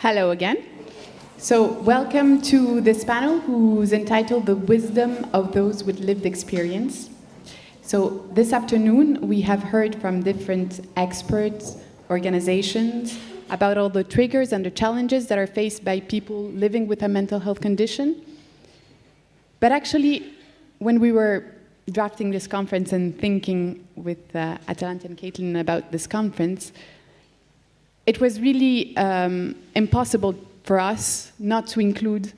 Hello again. So welcome to this panel who's entitled The Wisdom of Those with Lived Experience. So this afternoon we have heard from different experts, organizations, about all the triggers and the challenges that are faced by people living with a mental health condition. But actually, when we were drafting this conference and thinking with Atalanta and Caitlin about this conference, it was really impossible for us not to include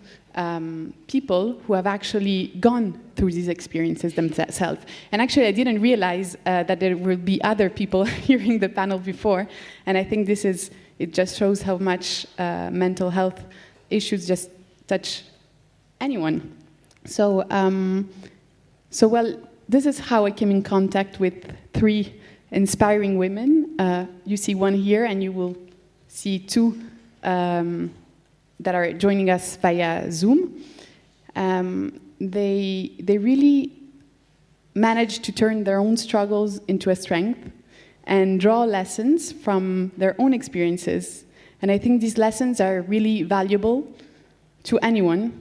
people who have actually gone through these experiences themselves. And actually, I didn't realize that there will be other people hearing the panel before. And I think it just shows how much mental health issues just touch anyone. So, well, this is how I came in contact with three inspiring women. You see one here, and you will see two that are joining us via Zoom. They really managed to turn their own struggles into a strength and draw lessons from their own experiences. And I think these lessons are really valuable to anyone.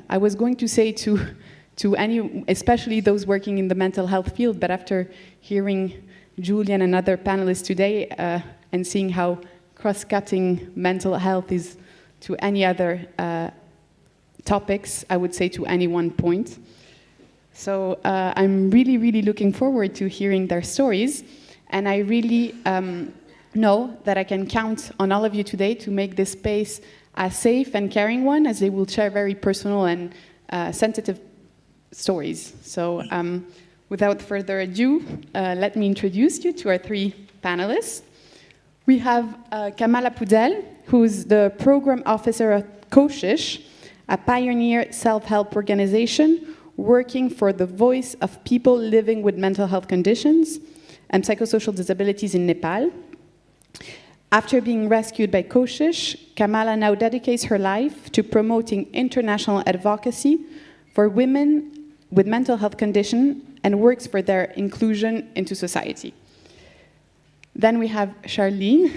I was going to say to any, especially those working in the mental health field, but after hearing Julian and other panelists today and seeing how cross-cutting mental health is to any other topics, I would say to any one point. So I'm really, really looking forward to hearing their stories, and I really know that I can count on all of you today to make this space a safe and caring one, as they will share very personal and sensitive stories. So without further ado, let me introduce you to our three panelists. We have Kamala Poudel, who's the program officer at KOSHISH, a pioneer self-help organization working for the voice of people living with mental health conditions and psychosocial disabilities in Nepal. After being rescued by KOSHISH, Kamala now dedicates her life to promoting international advocacy for women with mental health condition and works for their inclusion into society. Then we have Charlene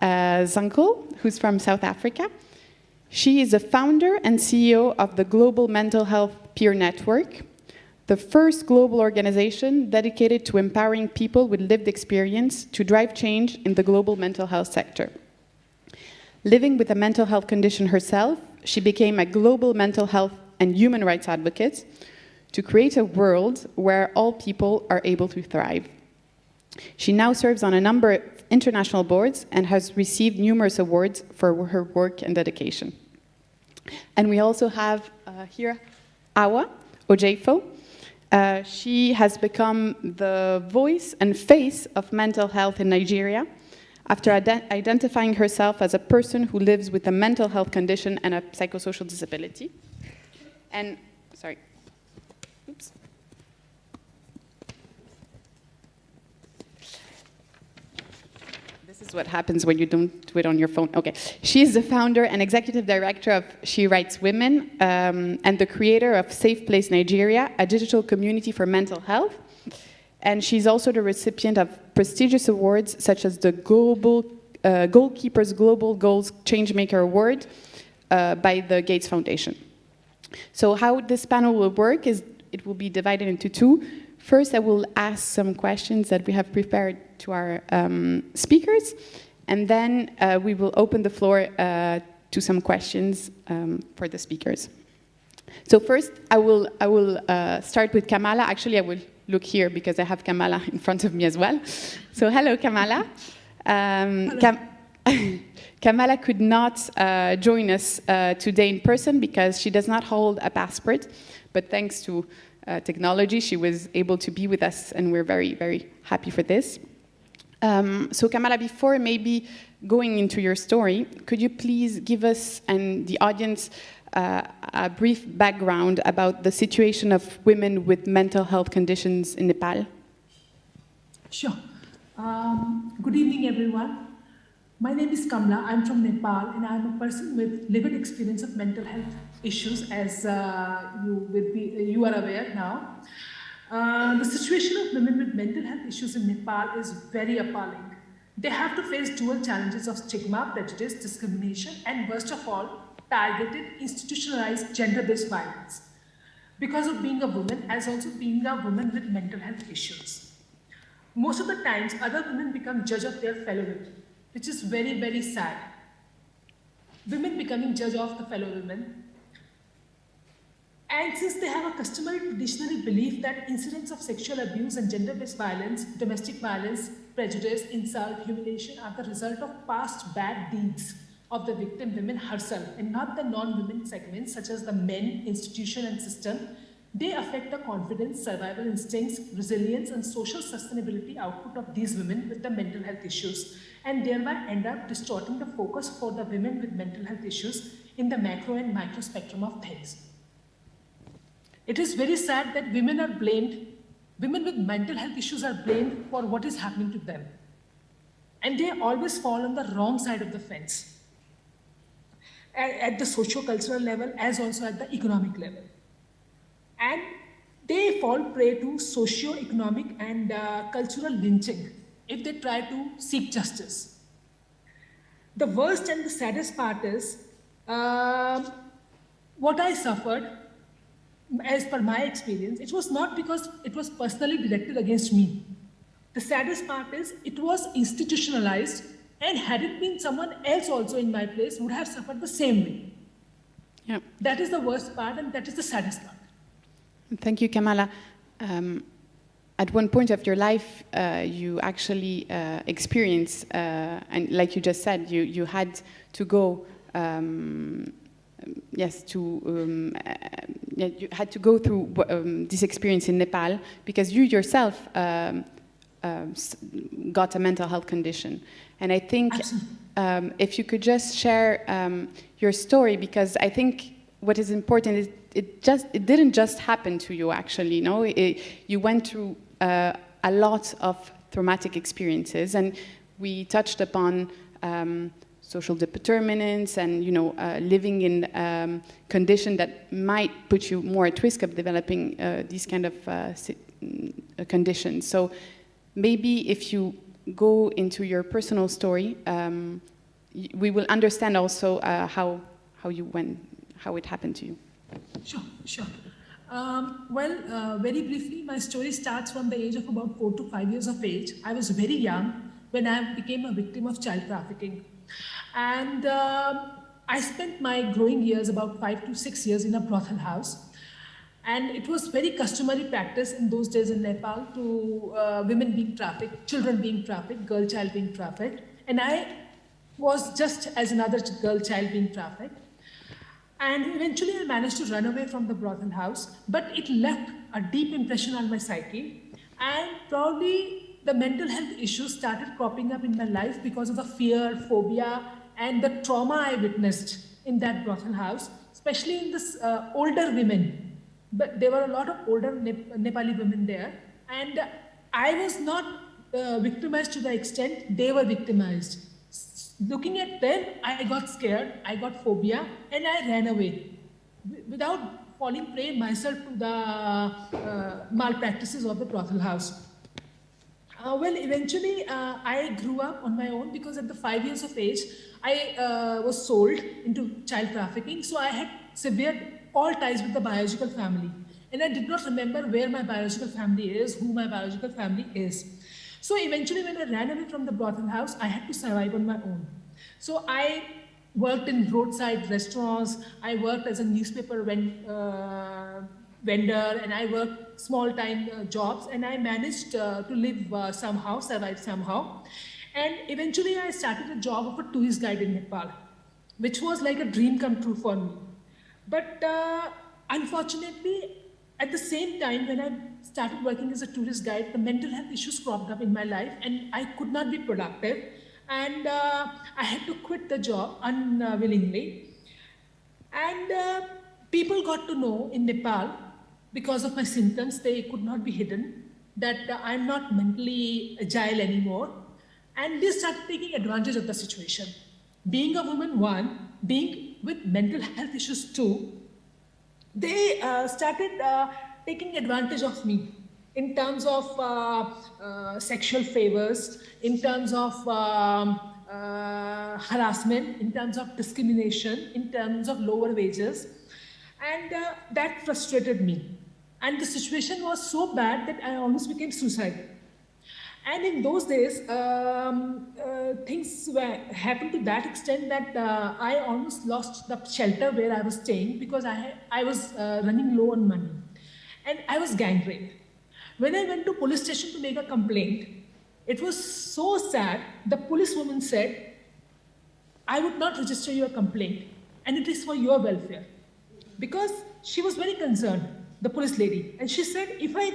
Sunkel, who's from South Africa. She is the founder and CEO of the Global Mental Health Peer Network, the first global organization dedicated to empowering people with lived experience to drive change in the global mental health sector. Living with a mental health condition herself, she became a global mental health and human rights advocate to create a world where all people are able to thrive. She now serves on a number of international boards and has received numerous awards for her work and dedication. And we also have here Hauwa, Ojeifo. She has become the voice and face of mental health in Nigeria after identifying herself as a person who lives with a mental health condition and a psychosocial disability. And, sorry. Oops. This is what happens when you don't do it on your phone. Okay. She is the founder and executive director of She Writes Women and the creator of Safe Place Nigeria, a digital community for mental health. And she's also the recipient of prestigious awards such as the Goalkeepers Global Goals Changemaker Award by the Gates Foundation. So how this panel will work is it will be divided into two. First, I will ask some questions that we have prepared to our speakers, and then we will open the floor to some questions for the speakers. So first, I will start with Kamala. Actually, I will look here because I have Kamala in front of me as well. So hello, Kamala. Kamala could not join us today in person because she does not hold a passport, but thanks to technology, she was able to be with us, and we're very, very happy for this. So Kamala, before maybe going into your story, could you please give us and the audience a brief background about the situation of women with mental health conditions in Nepal? Sure. Good evening, everyone. My name is Kamala. I'm from Nepal, and I'm a person with lived experience of mental health issues, as you are aware now. The situation of women with mental health issues in Nepal is very appalling. They have to face dual challenges of stigma, prejudice, discrimination, and worst of all, targeted, institutionalized gender-based violence because of being a woman, as also being a woman with mental health issues. Most of the times, other women become judge of their fellow women, which is very, very sad. Women becoming judge of the fellow women. And since they have a customary traditionary belief that incidents of sexual abuse and gender-based violence, domestic violence, prejudice, insult, humiliation are the result of past bad deeds of the victim women herself and not the non-women segments such as the men, institution and system, they affect the confidence, survival instincts, resilience and social sustainability output of these women with the mental health issues and thereby end up distorting the focus for the women with mental health issues in the macro and micro spectrum of things. It is very sad that women are blamed, women with mental health issues are blamed for what is happening to them. And they always fall on the wrong side of the fence at the socio-cultural level as also at the economic level. And they fall prey to socio-economic and cultural lynching if they try to seek justice. The worst and the saddest part is what I suffered, as per my experience, it was not because it was personally directed against me. The saddest part is it was institutionalized, and had it been someone else also in my place would have suffered the same way. Yeah. That is the worst part and that is the saddest part. Thank you, Kamala. At one point of your life, you actually experienced, and like you just said, you had to go, you had to go through this experience in Nepal because you yourself got a mental health condition. And I think if you could just share your story, because I think what is important is it didn't just happen to you, actually. No, you went through a lot of traumatic experiences, and we touched upon social determinants and living in condition that might put you more at risk of developing these kind of conditions. So maybe if you go into your personal story, we will understand also how it happened to you. Sure. Very briefly, my story starts from the age of about 4 to 5 years of age. I was very young when I became a victim of child trafficking. And I spent my growing years, about 5 to 6 years, in a brothel house. And it was very customary practice in those days in Nepal to women being trafficked, children being trafficked, girl child being trafficked. And I was just as another girl child being trafficked. And eventually I managed to run away from the brothel house, but it left a deep impression on my psyche. And probably the mental health issues started cropping up in my life because of the fear, phobia, and the trauma I witnessed in that brothel house, especially in this older women. But there were a lot of older Nepali women there, and I was not victimized to the extent they were victimized. Looking at them, I got scared, I got phobia, and I ran away without falling prey myself to the malpractices of the brothel house. Eventually, I grew up on my own because at the 5 years of age, I was sold into child trafficking. So I had severed all ties with the biological family. And I did not remember where my biological family is, who my biological family is. So eventually, when I ran away from the brothel house, I had to survive on my own. So I worked in roadside restaurants, I worked as a newspaper vendor, and I worked small-time jobs, and I managed to live somehow, survive somehow. And eventually, I started a job of a tourist guide in Nepal, which was like a dream come true for me. But unfortunately, at the same time, when I started working as a tourist guide, the mental health issues cropped up in my life, and I could not be productive. And I had to quit the job unwillingly. And people got to know in Nepal, because of my symptoms, they could not be hidden, that I'm not mentally agile anymore. And they started taking advantage of the situation. Being a woman, one, being with mental health issues, two, they started taking advantage of me. in terms of sexual favors, in terms of harassment, in terms of discrimination, in terms of lower wages. And that frustrated me. And the situation was so bad that I almost became suicidal. And in those days, things happened to that extent that I almost lost the shelter where I was staying because I was running low on money. And I was gang raped. When I went to police station to make a complaint, it was so sad. The policewoman said, I would not register your complaint, and it is for your welfare. Because she was very concerned, the police lady. And she said, if I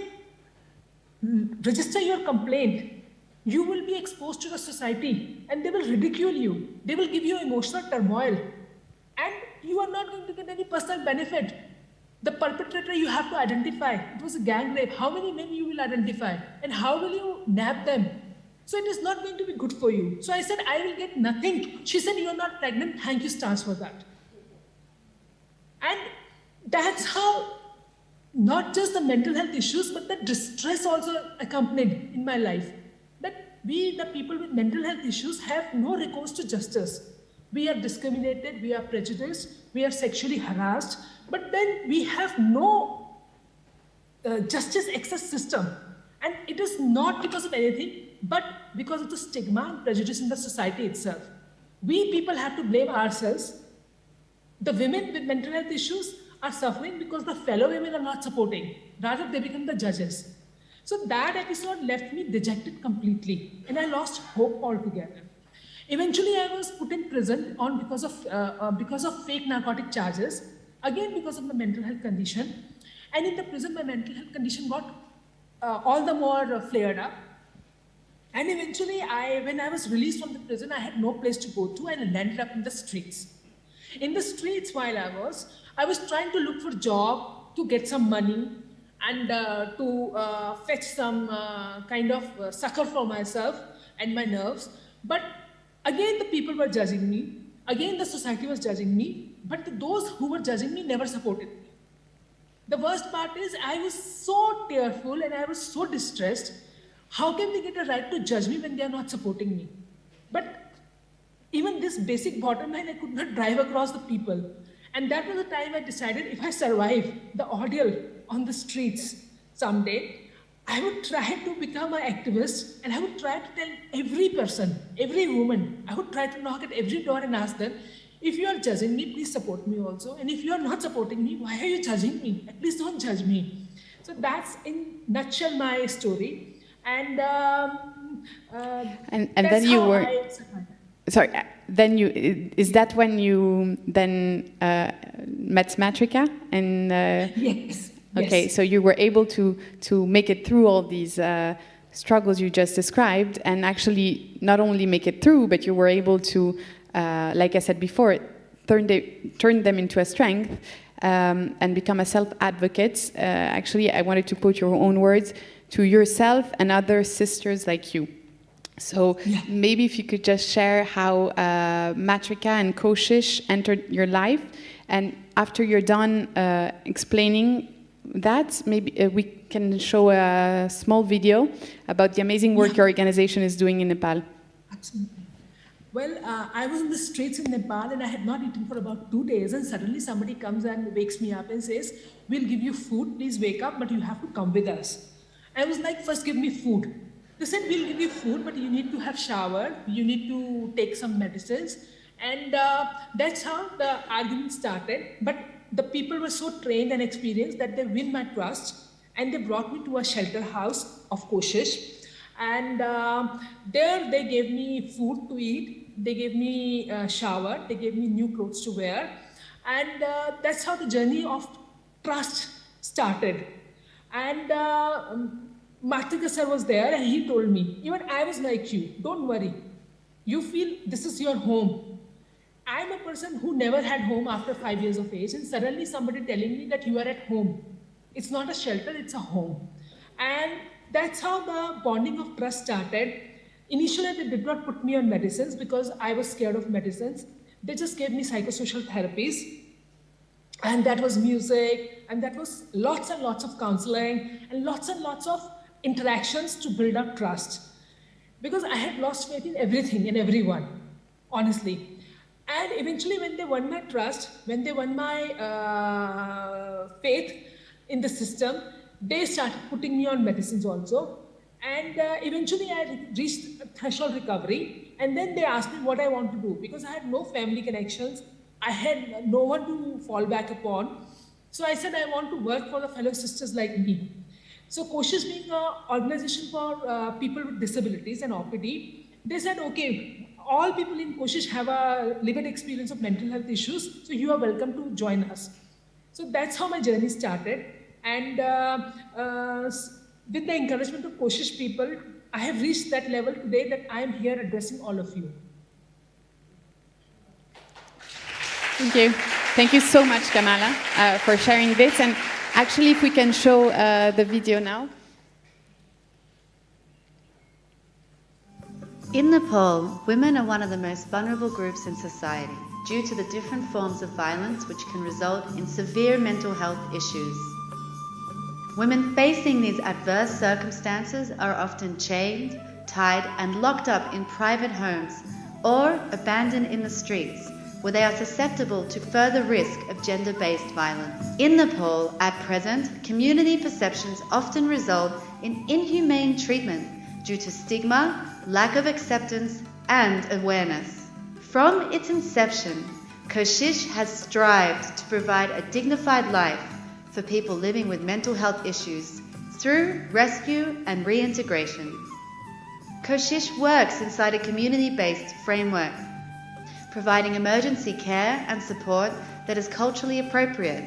register your complaint, you will be exposed to the society and they will ridicule you. They will give you emotional turmoil. And you are not going to get any personal benefit. The perpetrator you have to identify. It was a gang rape. How many men you will identify? And how will you nab them? So it is not going to be good for you. So I said, I will get nothing. She said, you are not pregnant. Thank you, stars, for that. And that's how not just the mental health issues, but the distress also accompanied in my life. That we, the people with mental health issues, have no recourse to justice. We are discriminated, we are prejudiced, we are sexually harassed, but then we have no justice access system. And it is not because of anything, but because of the stigma and prejudice in the society itself. We people have to blame ourselves. The women with mental health issues are suffering because the fellow women are not supporting. Rather, they become the judges. So that episode left me dejected completely, and I lost hope altogether. Eventually, I was put in prison on because of fake narcotic charges, again because of the mental health condition. And in the prison, my mental health condition got all the more flared up. And eventually, when I was released from the prison, I had no place to go to, and I landed up in the streets. In the streets, while I was trying to look for a job to get some money and to fetch some kind of succor for myself and my nerves. But again, the people were judging me. Again, the society was judging me. But those who were judging me never supported me. The worst part is I was so tearful and I was so distressed. How can they get a right to judge me when they are not supporting me? But even this basic bottom line, I could not drive across the people. And that was the time I decided if I survive the ordeal on the streets someday, I would try to become an activist, and I would try to tell every person, every woman, I would try to knock at every door and ask them, if you are judging me, please support me also. And if you are not supporting me, why are you judging me? Please don't judge me. So that's in nutshell my story. And and that's then you how were I survived. sorry. Then is that when you then met Matrika and Yes. okay, Yes. so you were able to make it through all these struggles you just described, and actually not only make it through, but you were able to, like I said before, turn them into a strength and become a self-advocate. Actually, I wanted to put your own words to yourself and other sisters like you. So maybe if you could just share how Matrika and KOSHISH entered your life, and after you're done explaining that, maybe we can show a small video about the amazing work your organization is doing in Nepal. Absolutely. Well, I was in the streets in Nepal and I had not eaten for about 2 days, and suddenly somebody comes and wakes me up and says, we'll give you food, please wake up, but you have to come with us. I was like, first give me food. They said, we'll give you food, but you need to have shower, you need to take some medicines. And that's how the argument started. But the people were so trained and experienced that they win my trust, and they brought me to a shelter house of KOSHISH. And there they gave me food to eat, they gave me a shower, they gave me new clothes to wear. And that's how the journey of trust started. And Matrika sir was there and he told me, even I was like you, don't worry. You feel this is your home. I'm a person who never had home after 5 years of age, and suddenly somebody telling me that you are at home. It's not a shelter, it's a home. And that's how the bonding of trust started. Initially, they did not put me on medicines because I was scared of medicines. They just gave me psychosocial therapies. And that was music, and that was lots and lots of counseling, and lots of interactions to build up trust. Because I had lost faith in everything and everyone, honestly. And eventually, when they won my trust, when they won my faith in the system, they started putting me on medicines also. And eventually, I reached threshold recovery. And then they asked me what I want to do, because I had no family connections. I had no one to fall back upon. So I said, I want to work for the fellow sisters like me. So KOSHISH, being an organization for people with disabilities and OPD, they said, okay, all people in KOSHISH have a lived experience of mental health issues, so you are welcome to join us. So that's how my journey started. And with the encouragement of KOSHISH people, I have reached that level today that I am here addressing all of you. Thank you. Thank you so much, Kamala, for sharing this. And actually, if we can show the video now. In Nepal, women are one of the most vulnerable groups in society due to the different forms of violence which can result in severe mental health issues. Women facing these adverse circumstances are often chained, tied, and locked up in private homes or abandoned in the streets, where they are susceptible to further risk of gender-based violence. In Nepal, at present, community perceptions often result in inhumane treatment due to stigma, lack of acceptance, and awareness. From its inception, KOSHISH has strived to provide a dignified life for people living with mental health issues through rescue and reintegration. KOSHISH works inside a community-based framework, providing emergency care and support that is culturally appropriate,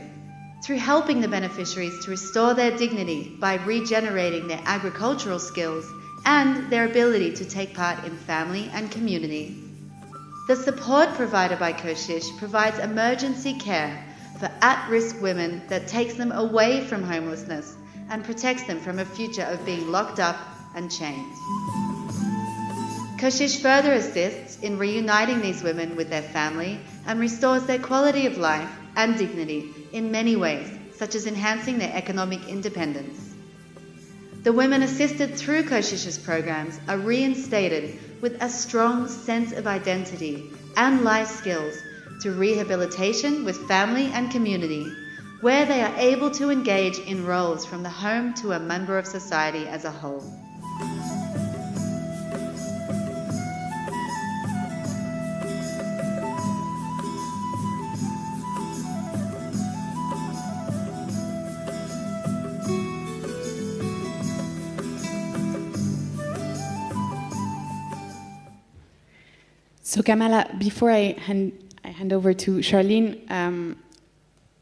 through helping the beneficiaries to restore their dignity by regenerating their agricultural skills and their ability to take part in family and community. The support provided by KOSHISH provides emergency care for at-risk women that takes them away from homelessness and protects them from a future of being locked up and chained. KOSHISH further assists in reuniting these women with their family and restores their quality of life and dignity in many ways, such as enhancing their economic independence. The women assisted through KOSHISH's programs are reinstated with a strong sense of identity and life skills to rehabilitation with family and community, where they are able to engage in roles from the home to a member of society as a whole. So Kamala, before I hand over to Charlene,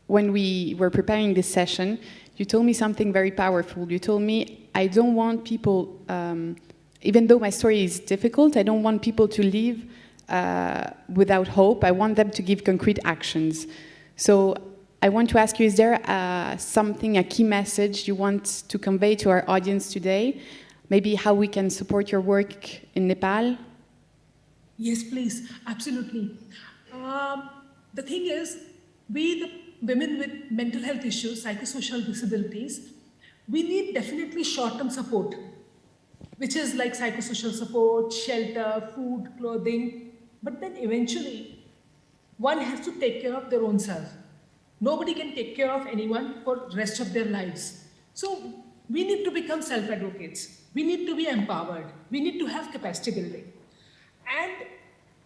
when we were preparing this session, you told me something very powerful. You told me, I don't want people, even though my story is difficult, I don't want people to live without hope. I want them to give concrete actions. So I want to ask you, is there something, a key message you want to convey to our audience today? Maybe how we can support your work in Nepal? Yes, please, absolutely. The thing is, we, the women with mental health issues, psychosocial disabilities, we need definitely short-term support, which is like psychosocial support, shelter, food, clothing. But then eventually, one has to take care of their own self. Nobody can take care of anyone for the rest of their lives. So we need to become self-advocates. We need to be empowered. We need to have capacity building. And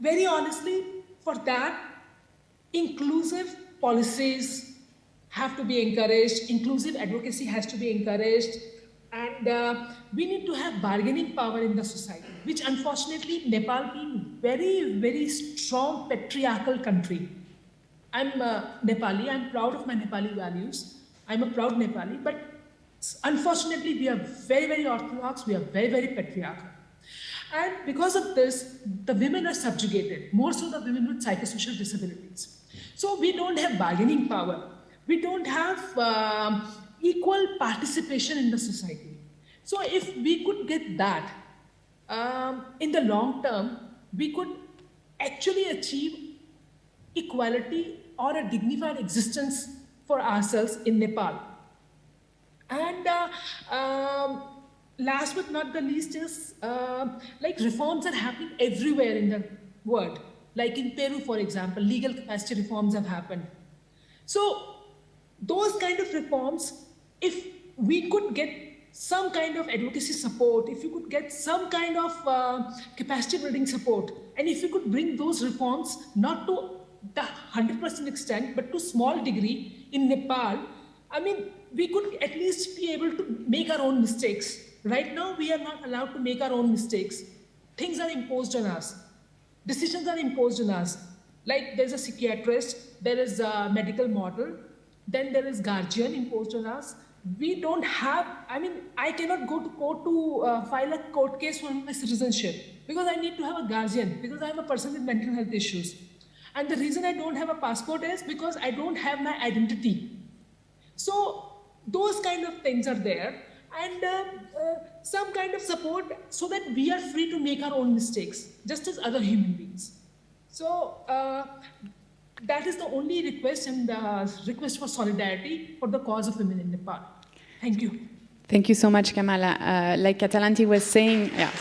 very honestly, for that, inclusive policies have to be encouraged, inclusive advocacy has to be encouraged, and we need to have bargaining power in the society, which unfortunately, Nepal being very, very strong patriarchal country. I'm Nepali, I'm proud of my Nepali values, I'm a proud Nepali, but unfortunately we are very, very orthodox, we are very, very patriarchal. And because of this, the women are subjugated, more so the women with psychosocial disabilities. So we don't have bargaining power. We don't have equal participation in the society. So if we could get that, in the long term, we could actually achieve equality or a dignified existence for ourselves in Nepal. And last but not the least is like reforms are happening everywhere in the world. Like in Peru, for example, legal capacity reforms have happened. So those kind of reforms, if we could get some kind of advocacy support, if you could get some kind of capacity building support, and if you could bring those reforms not to the 100% extent, but to small degree in Nepal, I mean, we could at least be able to make our own mistakes. Right now, we are not allowed to make our own mistakes. Things are imposed on us. Decisions are imposed on us. Like there's a psychiatrist, there is a medical model, then there is guardian imposed on us. We don't have, I mean, I cannot go to court to file a court case for my citizenship because I need to have a guardian, because I'm a person with mental health issues. And the reason I don't have a passport is because I don't have my identity. So those kind of things are there, and some kind of support so that we are free to make our own mistakes, just as other human beings. So that is the only request, and request for solidarity for the cause of women in Nepal. Thank you. Thank you so much, Kamala. Like Catalanti was saying, yeah.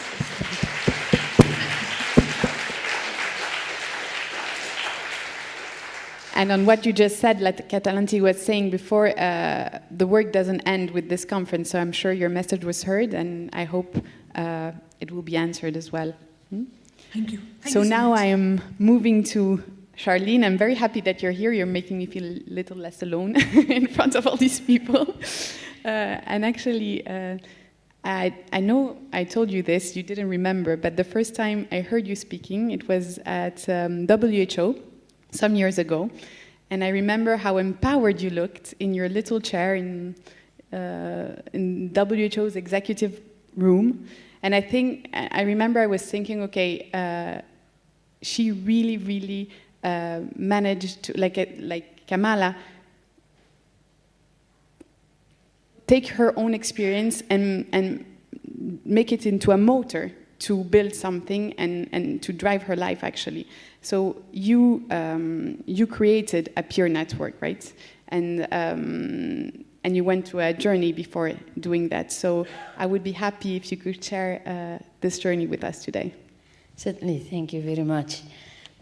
And on what you just said, like Catalanti was saying before, the work doesn't end with this conference, so I'm sure your message was heard, and I hope it will be answered as well. Thank you. So now I am moving to Charlene. I'm very happy that you're here. You're making me feel a little less alone in front of all these people. And actually, I know I told you this, you didn't remember, but the first time I heard you speaking, it was at WHO some years ago. And I remember how empowered you looked in your little chair in WHO's executive room. And I remember I was thinking, okay, she really, really managed to, like Kamala, take her own experience and make it into a motor to build something and to drive her life, actually. So you created a peer network, right? And you went through a journey before doing that. So I would be happy if you could share this journey with us today. Certainly, thank you very much.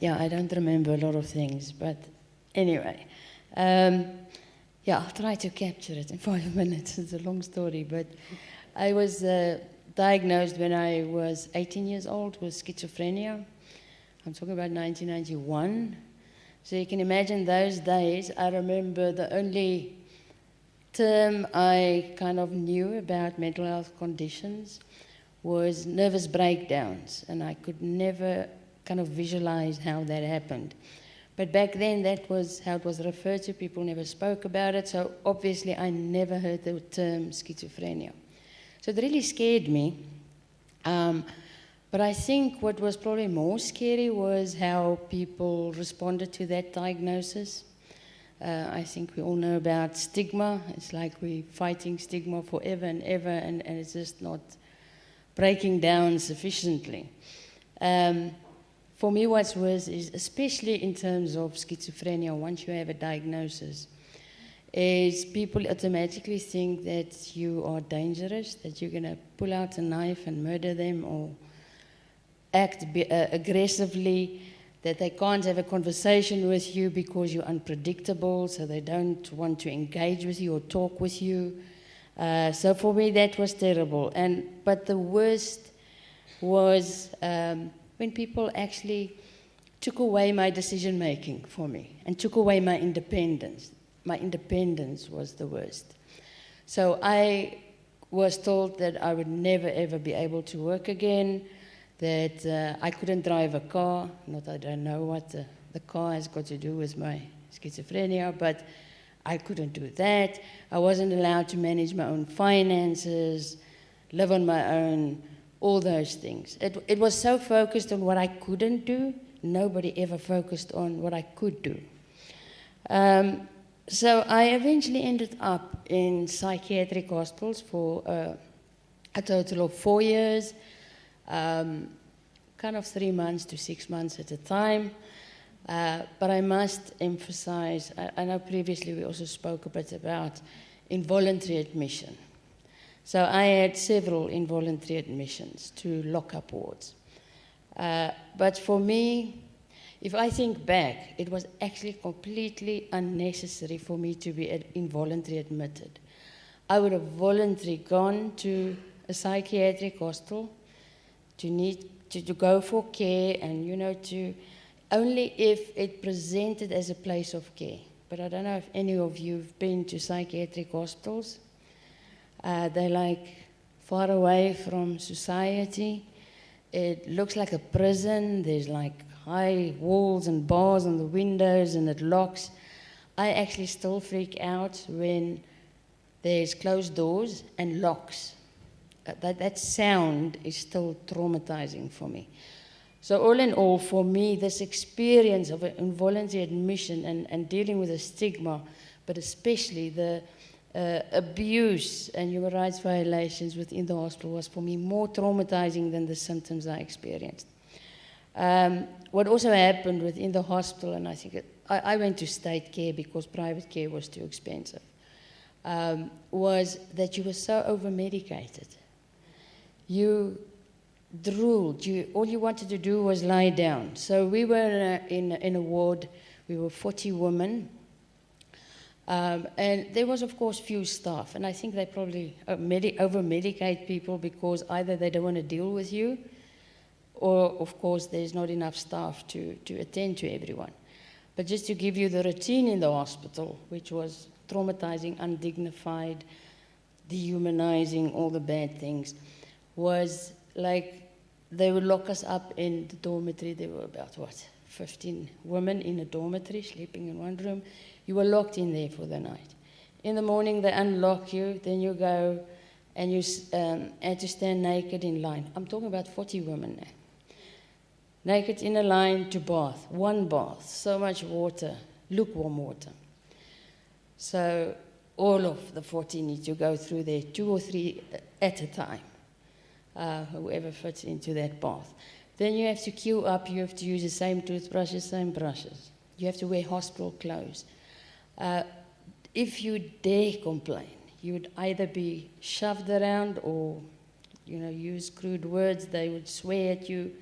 Yeah, I don't remember a lot of things, but anyway. Yeah, I'll try to capture it in 5 minutes. It's a long story, but I was diagnosed when I was 18 years old with schizophrenia. I'm talking about 1991. So you can imagine those days. I remember the only term I kind of knew about mental health conditions was nervous breakdowns, and I could never kind of visualize how that happened. But back then, that was how it was referred to. People never spoke about it, so obviously I never heard the term schizophrenia. So it really scared me. But I think what was probably more scary was how people responded to that diagnosis. I think we all know about stigma. It's like we're fighting stigma forever and ever, and it's just not breaking down sufficiently. For me, what's worse is, especially in terms of schizophrenia, once you have a diagnosis, is people automatically think that you are dangerous, that you're going to pull out a knife and murder them or act aggressively, that they can't have a conversation with you because you're unpredictable, so they don't want to engage with you or talk with you. So for me, that was terrible. But the worst was when people actually took away my decision-making for me and took away my independence. My independence was the worst. So I was told that I would never, ever be able to work again, that I couldn't drive a car. Not I don't know what the car has got to do with my schizophrenia, but I couldn't do that. I wasn't allowed to manage my own finances, live on my own, all those things. It was so focused on what I couldn't do, nobody ever focused on what I could do. So I eventually ended up in psychiatric hospitals for a total of 4 years, kind of 3 months to 6 months at a time. But I must emphasize, I know previously we also spoke a bit about involuntary admission. So I had several involuntary admissions to lock-up wards. But for me, if I think back, it was actually completely unnecessary for me to be involuntarily admitted. I would have voluntarily gone to a psychiatric hostel to go for care and, to only if it presented as a place of care. But I don't know if any of you have been to psychiatric hostels. They're like far away from society. It looks like a prison. There's like high walls and bars on the windows and it locks. I actually still freak out when there's closed doors and locks. That sound is still traumatizing for me. So all in all, for me, this experience of involuntary admission and dealing with the stigma, but especially the abuse and human rights violations within the hospital was for me more traumatizing than the symptoms I experienced. What also happened within the hospital, and I think I went to state care because private care was too expensive, was that you were so over-medicated. You drooled. All you wanted to do was lie down. So we were in a ward. We were 40 women. And there was, of course, few staff. And I think they probably over-medicate people because either they don't want to deal with you or, of course, there's not enough staff to attend to everyone. But just to give you the routine in the hospital, which was traumatizing, undignified, dehumanizing, all the bad things, was like they would lock us up in the dormitory. There were about, 15 women in a dormitory sleeping in one room. You were locked in there for the night. In the morning, they unlock you, then you go and you had to stand naked in line. I'm talking about 40 women now. Naked in a line to bath, one bath, so much water, lukewarm water. So all of the 40 need to go through there, 2 or 3 at a time. Whoever fits into that bath. Then you have to queue up, you have to use the same toothbrushes, same brushes. You have to wear hospital clothes. If you dare complain, you would either be shoved around or, use crude words. They would swear at you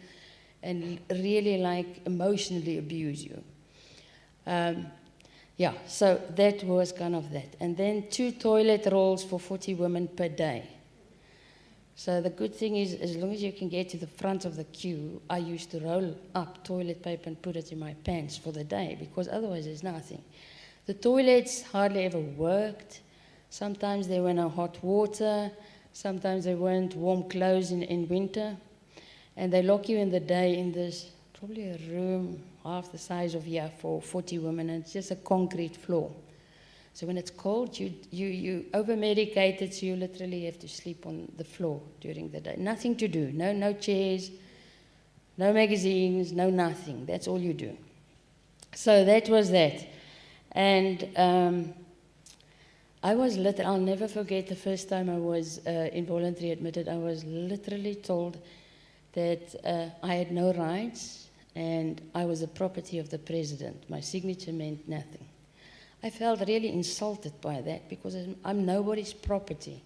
and really emotionally abuse you. So that was kind of that. And then 2 toilet rolls for 40 women per day. So the good thing is, as long as you can get to the front of the queue, I used to roll up toilet paper and put it in my pants for the day, because otherwise there's nothing. The toilets hardly ever worked. Sometimes there were no hot water. Sometimes there weren't warm clothes in winter. And they lock you in the day in this, probably a room half the size of here for 40 women, and it's just a concrete floor. So when it's cold, you over-medicated, so you literally have to sleep on the floor during the day. Nothing to do, no chairs, no magazines, no nothing. That's all you do. So that was that. And I'll never forget the first time I was involuntarily admitted. I was literally told that I had no rights and I was the property of the president. My signature meant nothing. I felt really insulted by that because I'm nobody's property.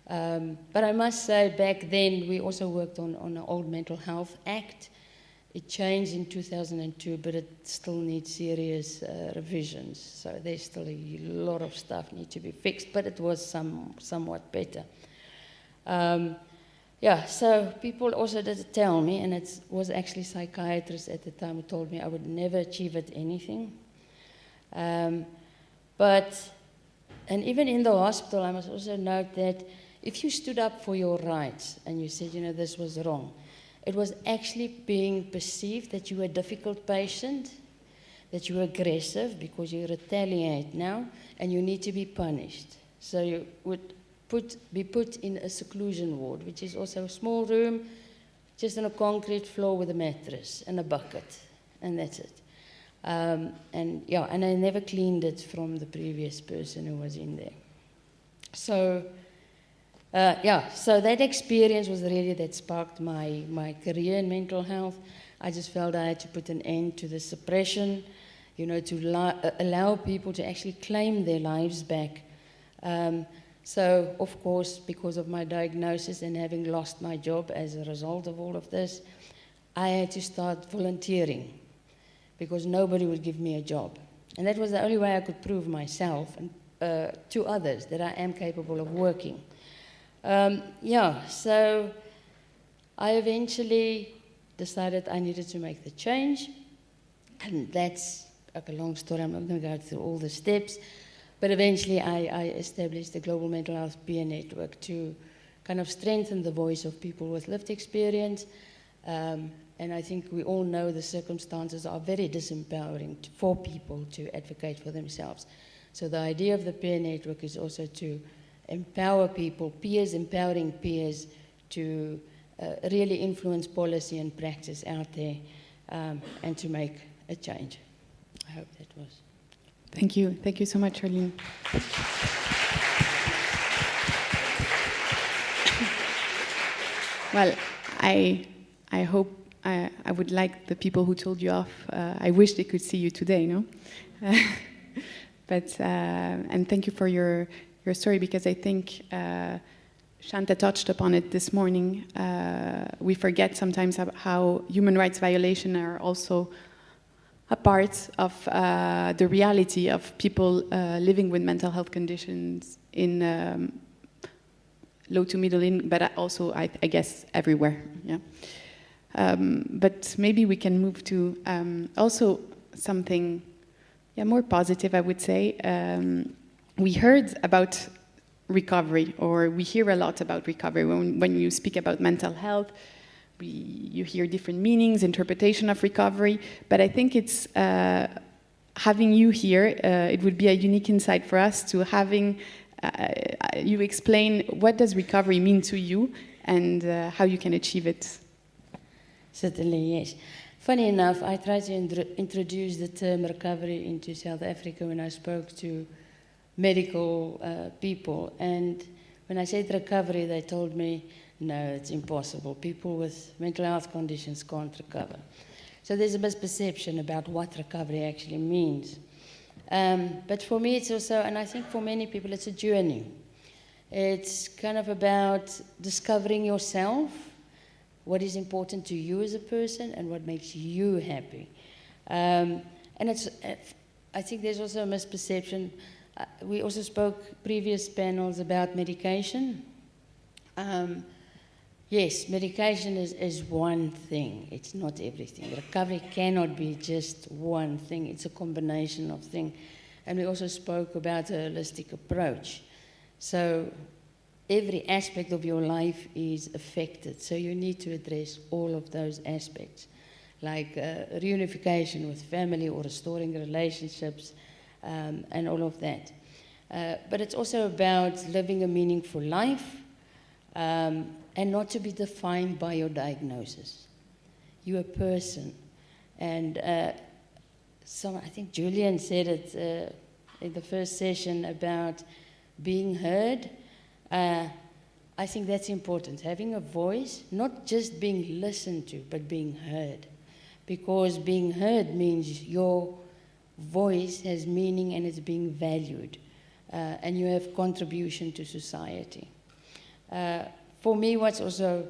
But I must say, back then, we also worked on an old Mental Health Act. It changed in 2002, but it still needs serious revisions. So there's still a lot of stuff need to be fixed, but it was somewhat better. So people also did tell me, and it was actually psychiatrists at the time who told me I would never achieve at anything. And even in the hospital, I must also note that if you stood up for your rights and you said, this was wrong, it was actually being perceived that you were a difficult patient, that you were aggressive because you retaliate now, and you need to be punished. So you would be put in a seclusion ward, which is also a small room, just on a concrete floor with a mattress and a bucket, and that's it. And I never cleaned it from the previous person who was in there. So that experience was really that sparked my career in mental health. I just felt I had to put an end to the suppression, you know, to allow people to actually claim their lives back. So, of course, because of my diagnosis and having lost my job as a result of all of this, I had to start volunteering because nobody would give me a job. And that was the only way I could prove myself and to others that I am capable of working. So I eventually decided I needed to make the change. And that's like a long story. I'm not going to go through all the steps. But eventually I established the Global Mental Health Peer Network to kind of strengthen the voice of people with lived experience. And I think we all know the circumstances are very disempowering for people to advocate for themselves. So the idea of the peer network is also to empower people, peers empowering peers to really influence policy and practice out there and to make a change. I hope that was. Thank you. Thank you so much, Charlene. Well, I hope, I would like the people who told you off, I wish they could see you today, no? And thank you for your story, because I think Shanta touched upon it this morning. We forget sometimes how human rights violations are also a part of the reality of people living with mental health conditions in low to middle income, but also, I guess, everywhere. Yeah. But maybe we can move to also something more positive, I would say. We heard about recovery, or we hear a lot about recovery. When you speak about mental health, you hear different meanings, interpretation of recovery, but I think it's having you here, it would be a unique insight for us to having you explain what does recovery mean to you and how you can achieve it. Certainly, yes. Funny enough, I tried to introduce the term recovery into South Africa when I spoke to medical people, and when I said recovery, they told me, no, it's impossible. People with mental health conditions can't recover. So there's a misperception about what recovery actually means. But for me, it's also, and I think for many people, it's a journey. It's kind of about discovering yourself, what is important to you as a person, and what makes you happy. And it's, I think there's also a misperception. We also spoke previous panels about medication. Yes, medication is one thing. It's not everything. Recovery cannot be just one thing. It's a combination of things. And we also spoke about a holistic approach. So every aspect of your life is affected. So you need to address all of those aspects, like reunification with family or restoring relationships and all of that. But it's also about living a meaningful life. And not to be defined by your diagnosis. You're a person. And I think Julian said it in the first session about being heard. I think that's important, having a voice, not just being listened to, but being heard. Because being heard means your voice has meaning and it's being valued. And you have contribution to society. For me, what's also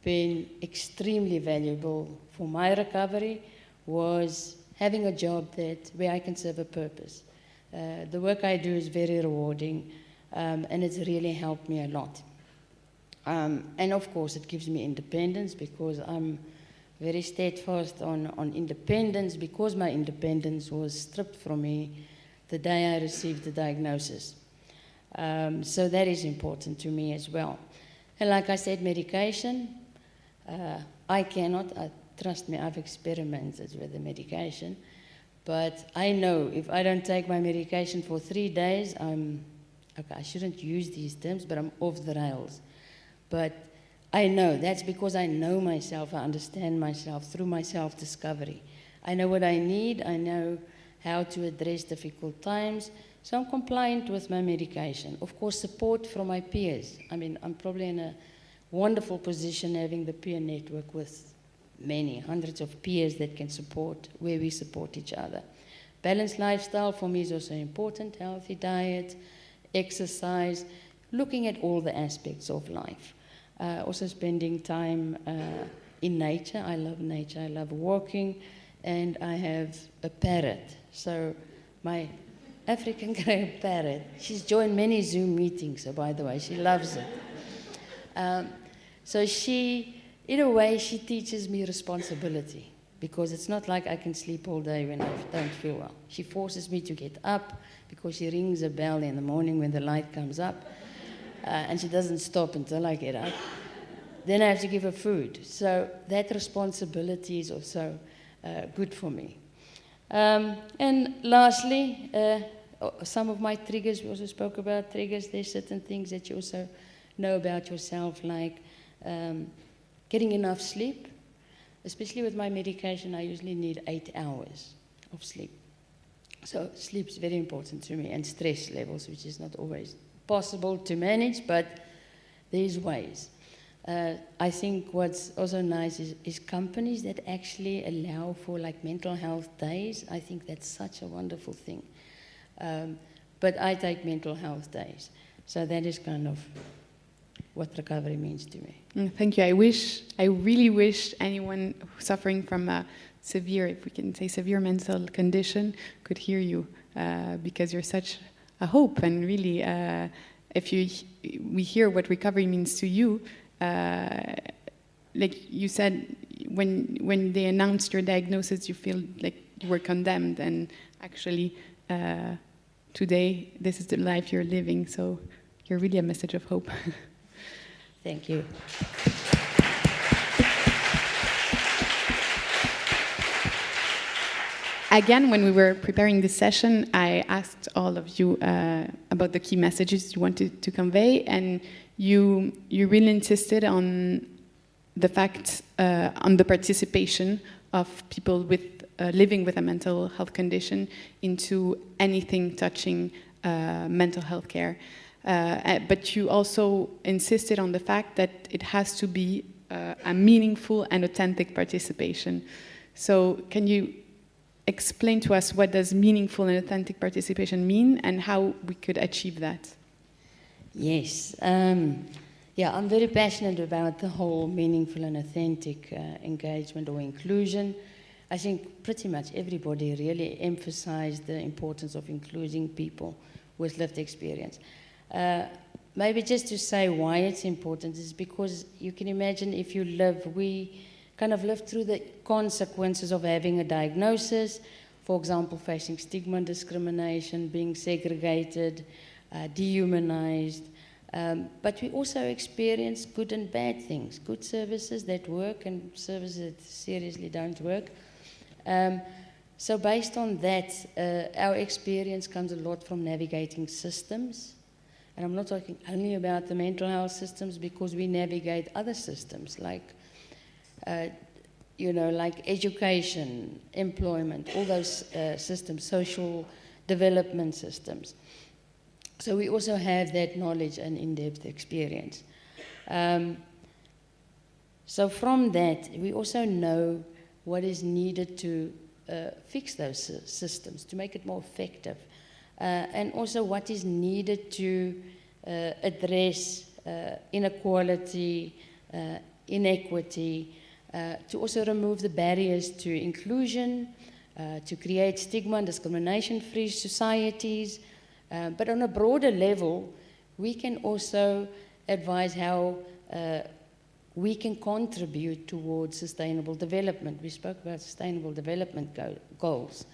been extremely valuable for my recovery was having a job where I can serve a purpose. The work I do is very rewarding, and it's really helped me a lot. And of course, it gives me independence because I'm very steadfast on independence, because my independence was stripped from me the day I received the diagnosis. So that is important to me as well. And like I said, medication, I cannot, trust me, I've experimented with the medication, but I know if I don't take my medication for 3 days, I shouldn't use these terms, but I'm off the rails. But I know, that's because I know myself, I understand myself through my self-discovery. I know what I need, I know how to address difficult times, so I'm compliant with my medication. Of course, support from my peers. I mean, I'm probably in a wonderful position having the peer network with many, hundreds of peers that can support, where we support each other. Balanced lifestyle for me is also important, healthy diet, exercise, looking at all the aspects of life. Also spending time in nature. I love nature, I love walking, and I have a parrot. So my African grey parrot, she's joined many Zoom meetings, so by the way, she loves it. So she, in a way, she teaches me responsibility, because it's not like I can sleep all day when I don't feel well. She forces me to get up, because she rings a bell in the morning when the light comes up, and she doesn't stop until I get up. Then I have to give her food. So that responsibility is also good for me. And lastly, some of my triggers, we also spoke about triggers. There's certain things that you also know about yourself, like getting enough sleep. Especially with my medication, I usually need 8 hours of sleep. So sleep is very important to me, and stress levels, which is not always possible to manage, but there's ways. I think what's also nice is companies that actually allow for like mental health days. I think that's such a wonderful thing. But I take mental health days. So that is kind of what recovery means to me. Thank you. I really wish anyone suffering from a severe, if we can say severe mental condition, could hear you, because you're such a hope. And really, if we hear what recovery means to you, like you said, when they announced your diagnosis, you feel like you were condemned, and actually today this is the life you're living. So you're really a message of hope. Thank you. Again, when we were preparing this session, I asked all of you about the key messages you wanted to convey, and you really insisted on the fact, on the participation of people with living with a mental health condition into anything touching mental health care. But you also insisted on the fact that it has to be a meaningful and authentic participation. So can you explain to us what does meaningful and authentic participation mean, and how we could achieve that? Yes. Yeah, I'm very passionate about the whole meaningful and authentic engagement or inclusion. I think pretty much everybody really emphasized the importance of including people with lived experience. Maybe just to say why it's important is because you can imagine if you we kind of live through the consequences of having a diagnosis, for example, facing stigma and discrimination, being segregated, dehumanized, but we also experience good and bad things, good services that work and services that seriously don't work. So based on that, our experience comes a lot from navigating systems. And I'm not talking only about the mental health systems, because we navigate other systems like, like education, employment, all those systems, social development systems. So we also have that knowledge and in-depth experience. So from that, we also know what is needed to fix those systems, to make it more effective. And also what is needed to address inequality, inequity, to also remove the barriers to inclusion, to create stigma and discrimination-free societies. But on a broader level, we can also advise how we can contribute towards sustainable development. We spoke about sustainable development goals.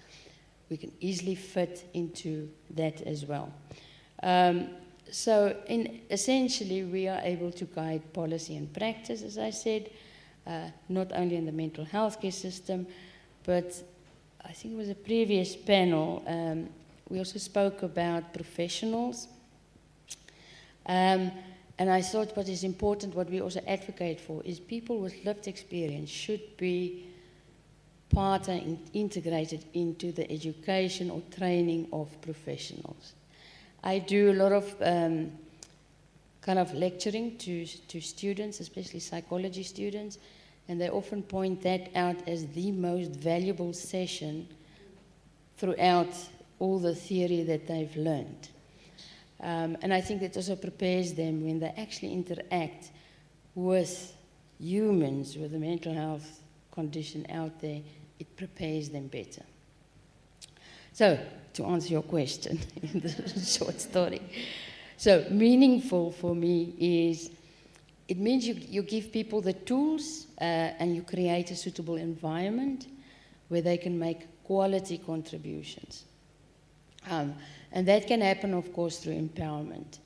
We can easily fit into that as well. So essentially, we are able to guide policy and practice, as I said, not only in the mental health care system, but I think it was a previous panel, we also spoke about professionals. And I thought what is important, what we also advocate for, is people with lived experience should be part and integrated into the education or training of professionals. I do a lot of kind of lecturing to students, especially psychology students, And they often point that out as the most valuable session throughout all the theory that they've learned. And I think that also prepares them when they actually interact with humans with a mental health condition out there, it prepares them better. So, to answer your question in this short story. So, meaningful for me is, it means you give people the tools and you create a suitable environment where they can make quality contributions. And that can happen, of course, through empowerment,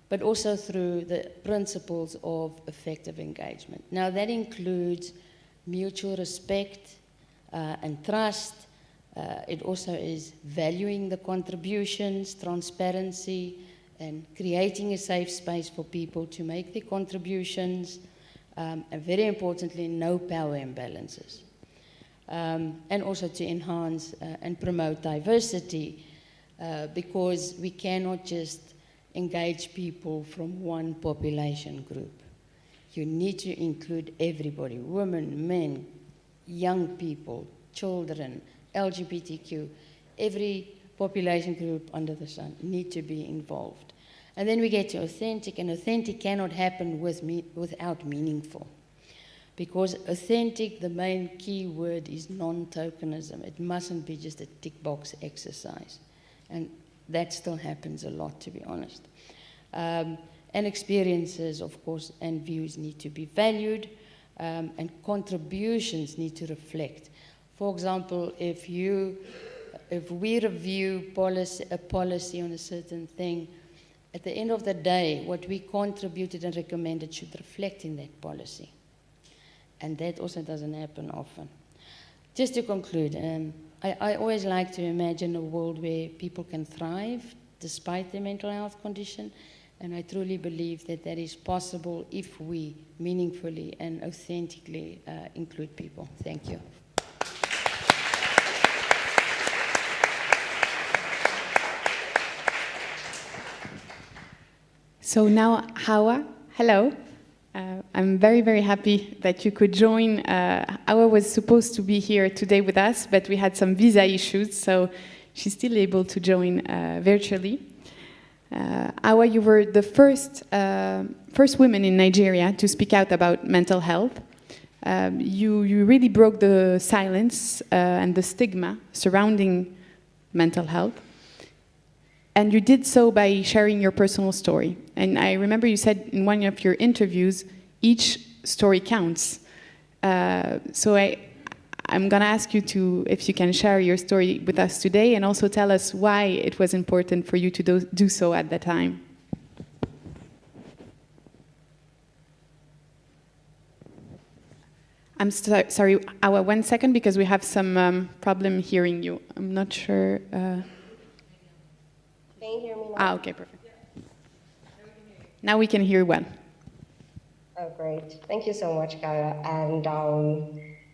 but also through the principles of effective engagement. Now, that includes mutual respect and trust. It also is valuing the contributions, transparency, and creating a safe space for people to make their contributions, and very importantly, no power imbalances. And also to enhance and promote diversity, because we cannot just engage people from one population group. You need to include everybody, women, men, young people, children, LGBTQ, every population group under the sun need to be involved. And then we get to authentic, and authentic cannot happen without meaningful. Because authentic, the main key word is non-tokenism. It mustn't be just a tick box exercise. And that still happens a lot, to be honest. And experiences, of course, and views need to be valued, and contributions need to reflect. For example, if we review a policy on a certain thing, at the end of the day, what we contributed and recommended should reflect in that policy. And that also doesn't happen often. Just to conclude, I always like to imagine a world where people can thrive despite their mental health condition, and I truly believe that that is possible if we meaningfully and authentically include people. Thank you. So now, Hauwa, hello. I'm very, very happy that you could join. Hauwa was supposed to be here today with us, but we had some visa issues, so she's still able to join virtually. Hauwa, you were the first woman in Nigeria to speak out about mental health. You really broke the silence and the stigma surrounding mental health. And you did so by sharing your personal story. And I remember you said in one of your interviews, each story counts. So I'm going to ask you if you can share your story with us today, and also tell us why it was important for you to do so at that time. I'm sorry, Hauwa, 1 second, because we have some problem hearing you. I'm not sure. Can you hear me now? Okay, perfect. Now we can hear well. Oh, great. Thank you so much, Gaia. And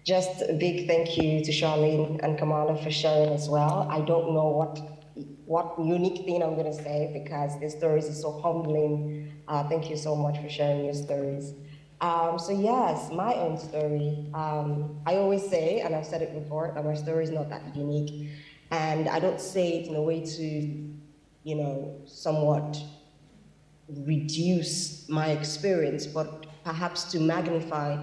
just a big thank you to Charlene and Kamala for sharing as well. I don't know what unique thing I'm going to say, because their stories are so humbling. Thank you so much for sharing your stories. So yes, my own story. I always say, and I've said it before, that my story is not that unique. And I don't say it in a way to, somewhat reduce my experience, but perhaps to magnify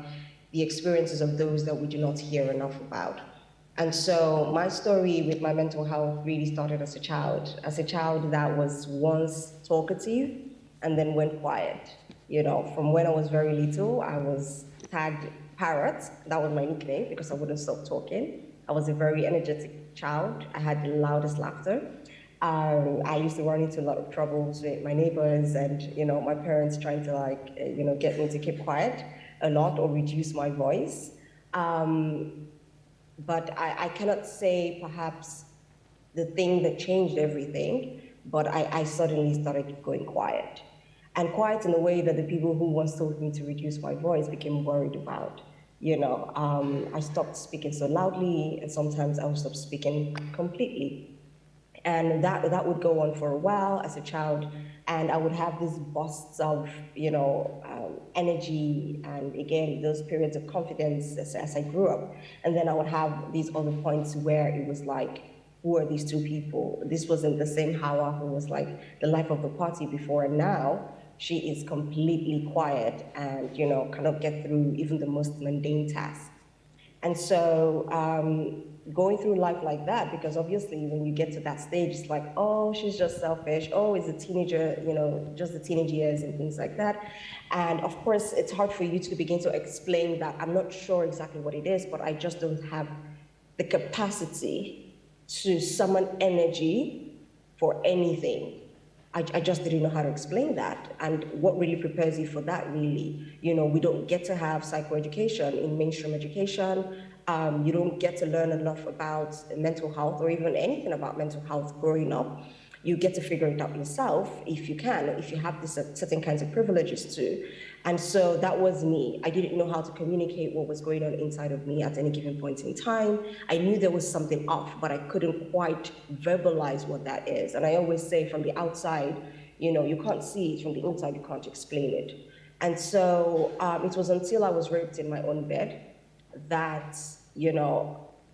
the experiences of those that we do not hear enough about. And so my story with my mental health really started as a child that was once talkative and then went quiet. From when I was very little, I was tagged Parrot. That was my nickname because I wouldn't stop talking. I was a very energetic child. I had the loudest laughter. I used to run into a lot of troubles with my neighbors and, my parents trying to get me to keep quiet a lot or reduce my voice. But I cannot say perhaps the thing that changed everything, but I suddenly started going quiet. And quiet in a way that the people who once told me to reduce my voice became worried about. I stopped speaking so loudly, and sometimes I would stop speaking completely. And that would go on for a while as a child, and I would have these bursts of, energy, and again, those periods of confidence as I grew up. And then I would have these other points where it was like, who are these two people? This wasn't the same Hauwa who was like the life of the party before, and now she is completely quiet and, kind of get through even the most mundane tasks. And so going through life like that, because obviously when you get to that stage, it's like, oh, she's just selfish. Oh, it's a teenager, just the teenage years and things like that. And of course, it's hard for you to begin to explain that. I'm not sure exactly what it is, but I just don't have the capacity to summon energy for anything. I just didn't know how to explain that. And what really prepares you for that, really, we don't get to have psychoeducation in mainstream education. You don't get to learn enough about mental health or even anything about mental health growing up. You get to figure it out yourself if you can, if you have this certain kinds of privileges too. And so that was me. I didn't know how to communicate what was going on inside of me at any given point in time. I knew there was something off, but I couldn't quite verbalize what that is. And I always say from the outside, you can't see it, from the inside, you can't explain it. And so it was until I was raped in my own bed that,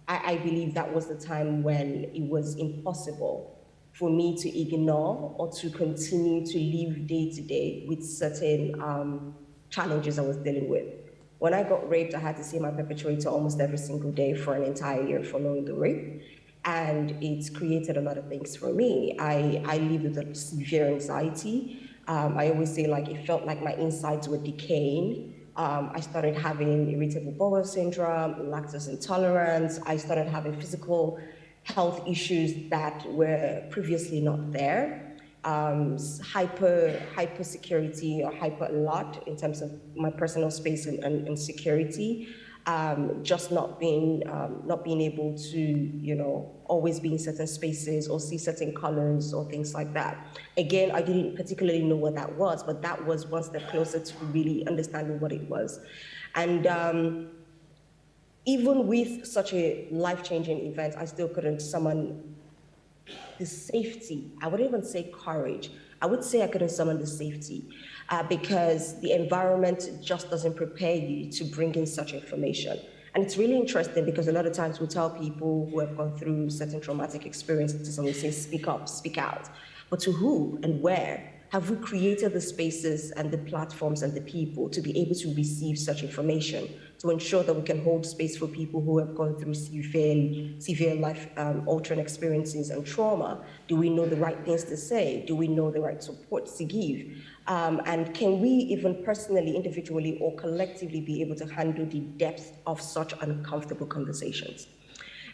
I believe that was the time when it was impossible for me to ignore or to continue to live day to day with certain challenges I was dealing with. When I got raped, I had to see my perpetrator almost every single day for an entire year following the rape. And it created a lot of things for me. I lived with a severe anxiety. I always say, it felt like my insides were decaying. I started having irritable bowel syndrome, lactose intolerance. I started having physical health issues that were previously not there. Hyper security, or hyper a lot in terms of my personal space and security. Just not being able to, always be in certain spaces or see certain colors or things like that. Again, I didn't particularly know what that was, but that was one step closer to really understanding what it was. And even with such a life-changing event, I still couldn't summon the safety. I wouldn't even say courage. I would say I couldn't summon the safety because the environment just doesn't prepare you to bring in such information. And it's really interesting because a lot of times we tell people who have gone through certain traumatic experiences and we say, speak up, speak out. But to who and where? Have we created the spaces and the platforms and the people to be able to receive such information, to ensure that we can hold space for people who have gone through severe life-altering experiences and trauma? Do we know the right things to say? Do we know the right support to give? And can we even personally, individually, or collectively be able to handle the depth of such uncomfortable conversations?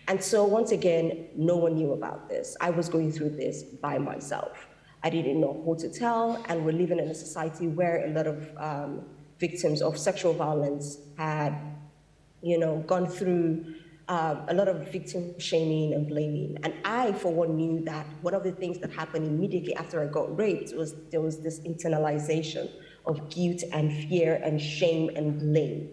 And so once again, no one knew about this. I was going through this by myself. I didn't know who to tell, and we're living in a society where a lot of victims of sexual violence had, gone through a lot of victim shaming and blaming. And I, for one, knew that one of the things that happened immediately after I got raped was there was this internalization of guilt and fear and shame and blame.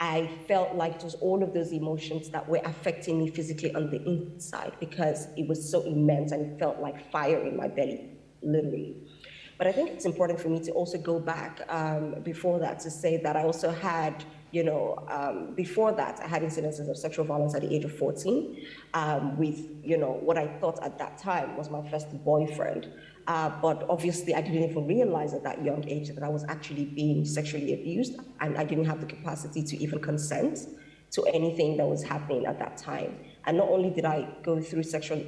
I felt like it was all of those emotions that were affecting me physically on the inside because it was so immense and it felt like fire in my belly. Literally. But I think it's important for me to also go back before that to say that I also had, before that, I had incidences of sexual violence at the age of 14 with, what I thought at that time was my first boyfriend. But obviously I didn't even realize at that young age that I was actually being sexually abused, and I didn't have the capacity to even consent to anything that was happening at that time. And not only did I go through sexual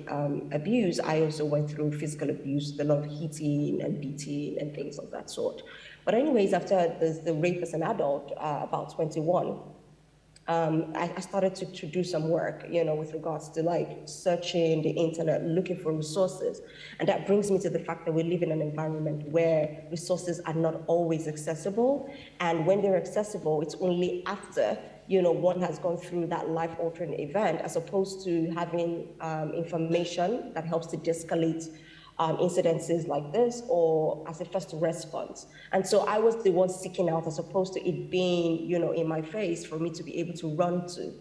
abuse, I also went through physical abuse, a lot of hitting and beating and things of that sort. But anyways, after the rape as an adult, about 21, I started to do some work, with regards to searching the internet, looking for resources. And that brings me to the fact that we live in an environment where resources are not always accessible. And when they're accessible, it's only after one has gone through that life-altering event, as opposed to having information that helps to de-escalate incidences like this, or as a first response. And so I was the one seeking out, as opposed to it being, in my face for me to be able to run to.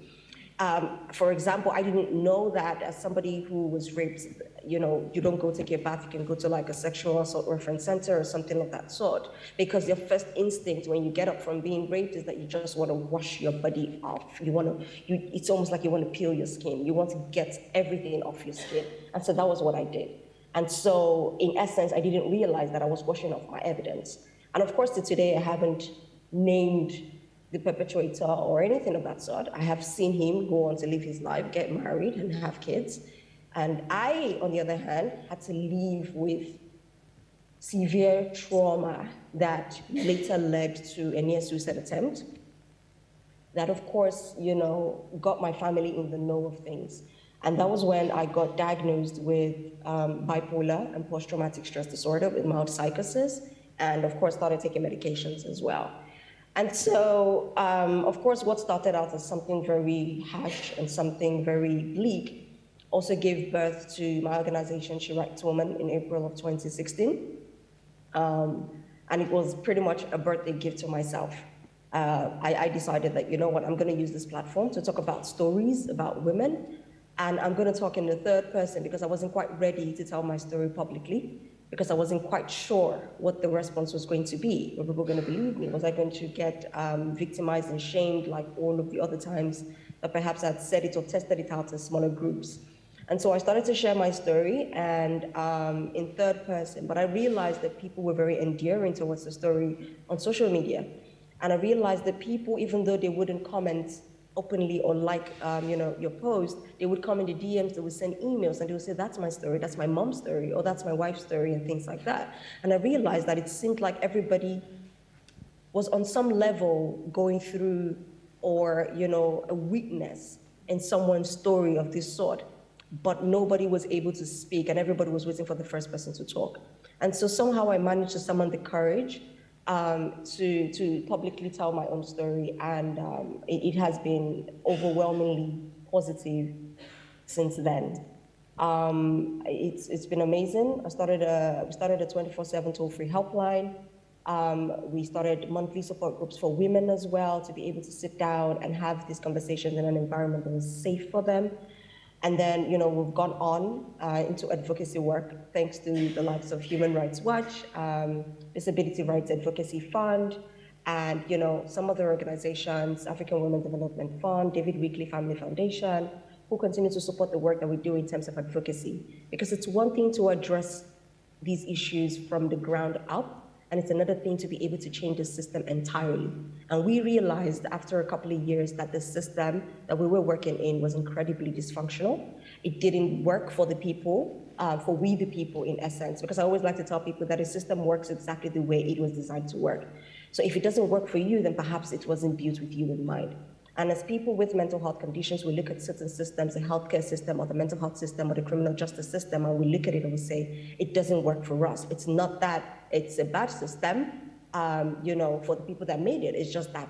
For example, I didn't know that as somebody who was raped, you know, you don't go take your bath, you can go to like a sexual assault reference center or something of that sort. Because your first instinct when you get up from being raped is that you just want to wash your body off. It's almost like you want to peel your skin. You want to get everything off your skin. And so that was what I did. And so in essence, I didn't realize that I was washing off my evidence. And of course, to today, I haven't named the perpetrator or anything of that sort. I have seen him go on to live his life, get married and have kids. And I, on the other hand, had to live with severe trauma that later led to a near suicide attempt. That, of course, you know, got my family in the know of things. And that was when I got diagnosed with bipolar and post-traumatic stress disorder with mild psychosis, and of course started taking medications as well. And so, of course, what started out as something very harsh and something very bleak also gave birth to my organization, She Writes Woman, in April of 2016. And it was pretty much a birthday gift to myself. I decided that, you know what, I'm gonna use this platform to talk about stories about women. And I'm gonna talk in the third person because I wasn't quite ready to tell my story publicly, because I wasn't quite sure what the response was going to be. Were people going to believe me? Was I going to get victimized and shamed like all of the other times that perhaps I'd said it or tested it out in smaller groups? And so I started to share my story and in third person, but I realized that people were very endearing towards the story on social media. And I realized that people, even though they wouldn't comment openly or like you know, your post, they would come in the DMs, they would send emails, and they would say, that's my story, that's my mom's story, or that's my wife's story, and things like that. And I realized that it seemed like everybody was on some level going through, or you know, a weakness in someone's story of this sort, but nobody was able to speak, and everybody was waiting for the first person to talk. And so somehow I managed to summon the courage to publicly tell my own story, and it has been overwhelmingly positive since then. It's been amazing. We started a 24/7 toll-free helpline. We started monthly support groups for women as well, to be able to sit down and have these conversations in an environment that was safe for them. And then, you know, we've gone on into advocacy work, thanks to the likes of Human Rights Watch, Disability Rights Advocacy Fund, and, you know, some other organizations, African Women Development Fund, David Weekley Family Foundation, who continue to support the work that we do in terms of advocacy. Because it's one thing to address these issues from the ground up, and it's another thing to be able to change the system entirely. And we realized after a couple of years that the system that we were working in was incredibly dysfunctional. It didn't work for the people, for we the people in essence, because I always like to tell people that a system works exactly the way it was designed to work. So if it doesn't work for you, then perhaps it wasn't built with you in mind. And as people with mental health conditions, we look at certain systems, the healthcare system or the mental health system or the criminal justice system, and we look at it and we say, it doesn't work for us. It's not that it's a bad system, you know, for the people that made it. It's just that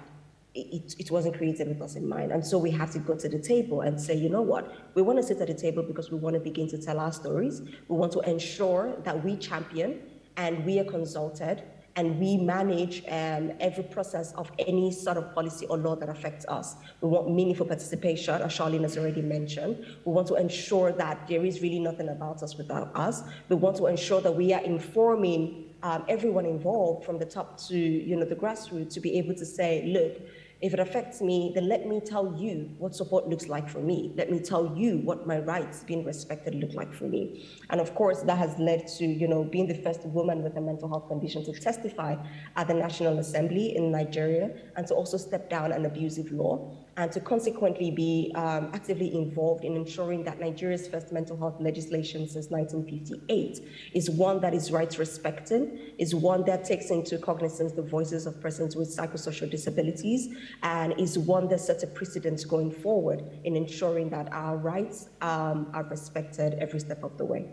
it wasn't created with us in mind. And so we have to go to the table and say, you know what, we want to sit at the table because we want to begin to tell our stories. We want to ensure that we champion and we are consulted and we manage every process of any sort of policy or law that affects us. We want meaningful participation, as Charlene has already mentioned. We want to ensure that there is really nothing about us without us. We want to ensure that we are informing everyone involved from the top to, you know, the grassroots, to be able to say, look, if it affects me, then let me tell you what support looks like for me. Let me tell you what my rights being respected look like for me. And of course, that has led to, you know, being the first woman with a mental health condition to testify at the National Assembly in Nigeria, and to also step down an abusive law, and to consequently be actively involved in ensuring that Nigeria's first mental health legislation since 1958 is one that is rights respecting, is one that takes into cognizance the voices of persons with psychosocial disabilities, and is one that sets a precedent going forward in ensuring that our rights are respected every step of the way.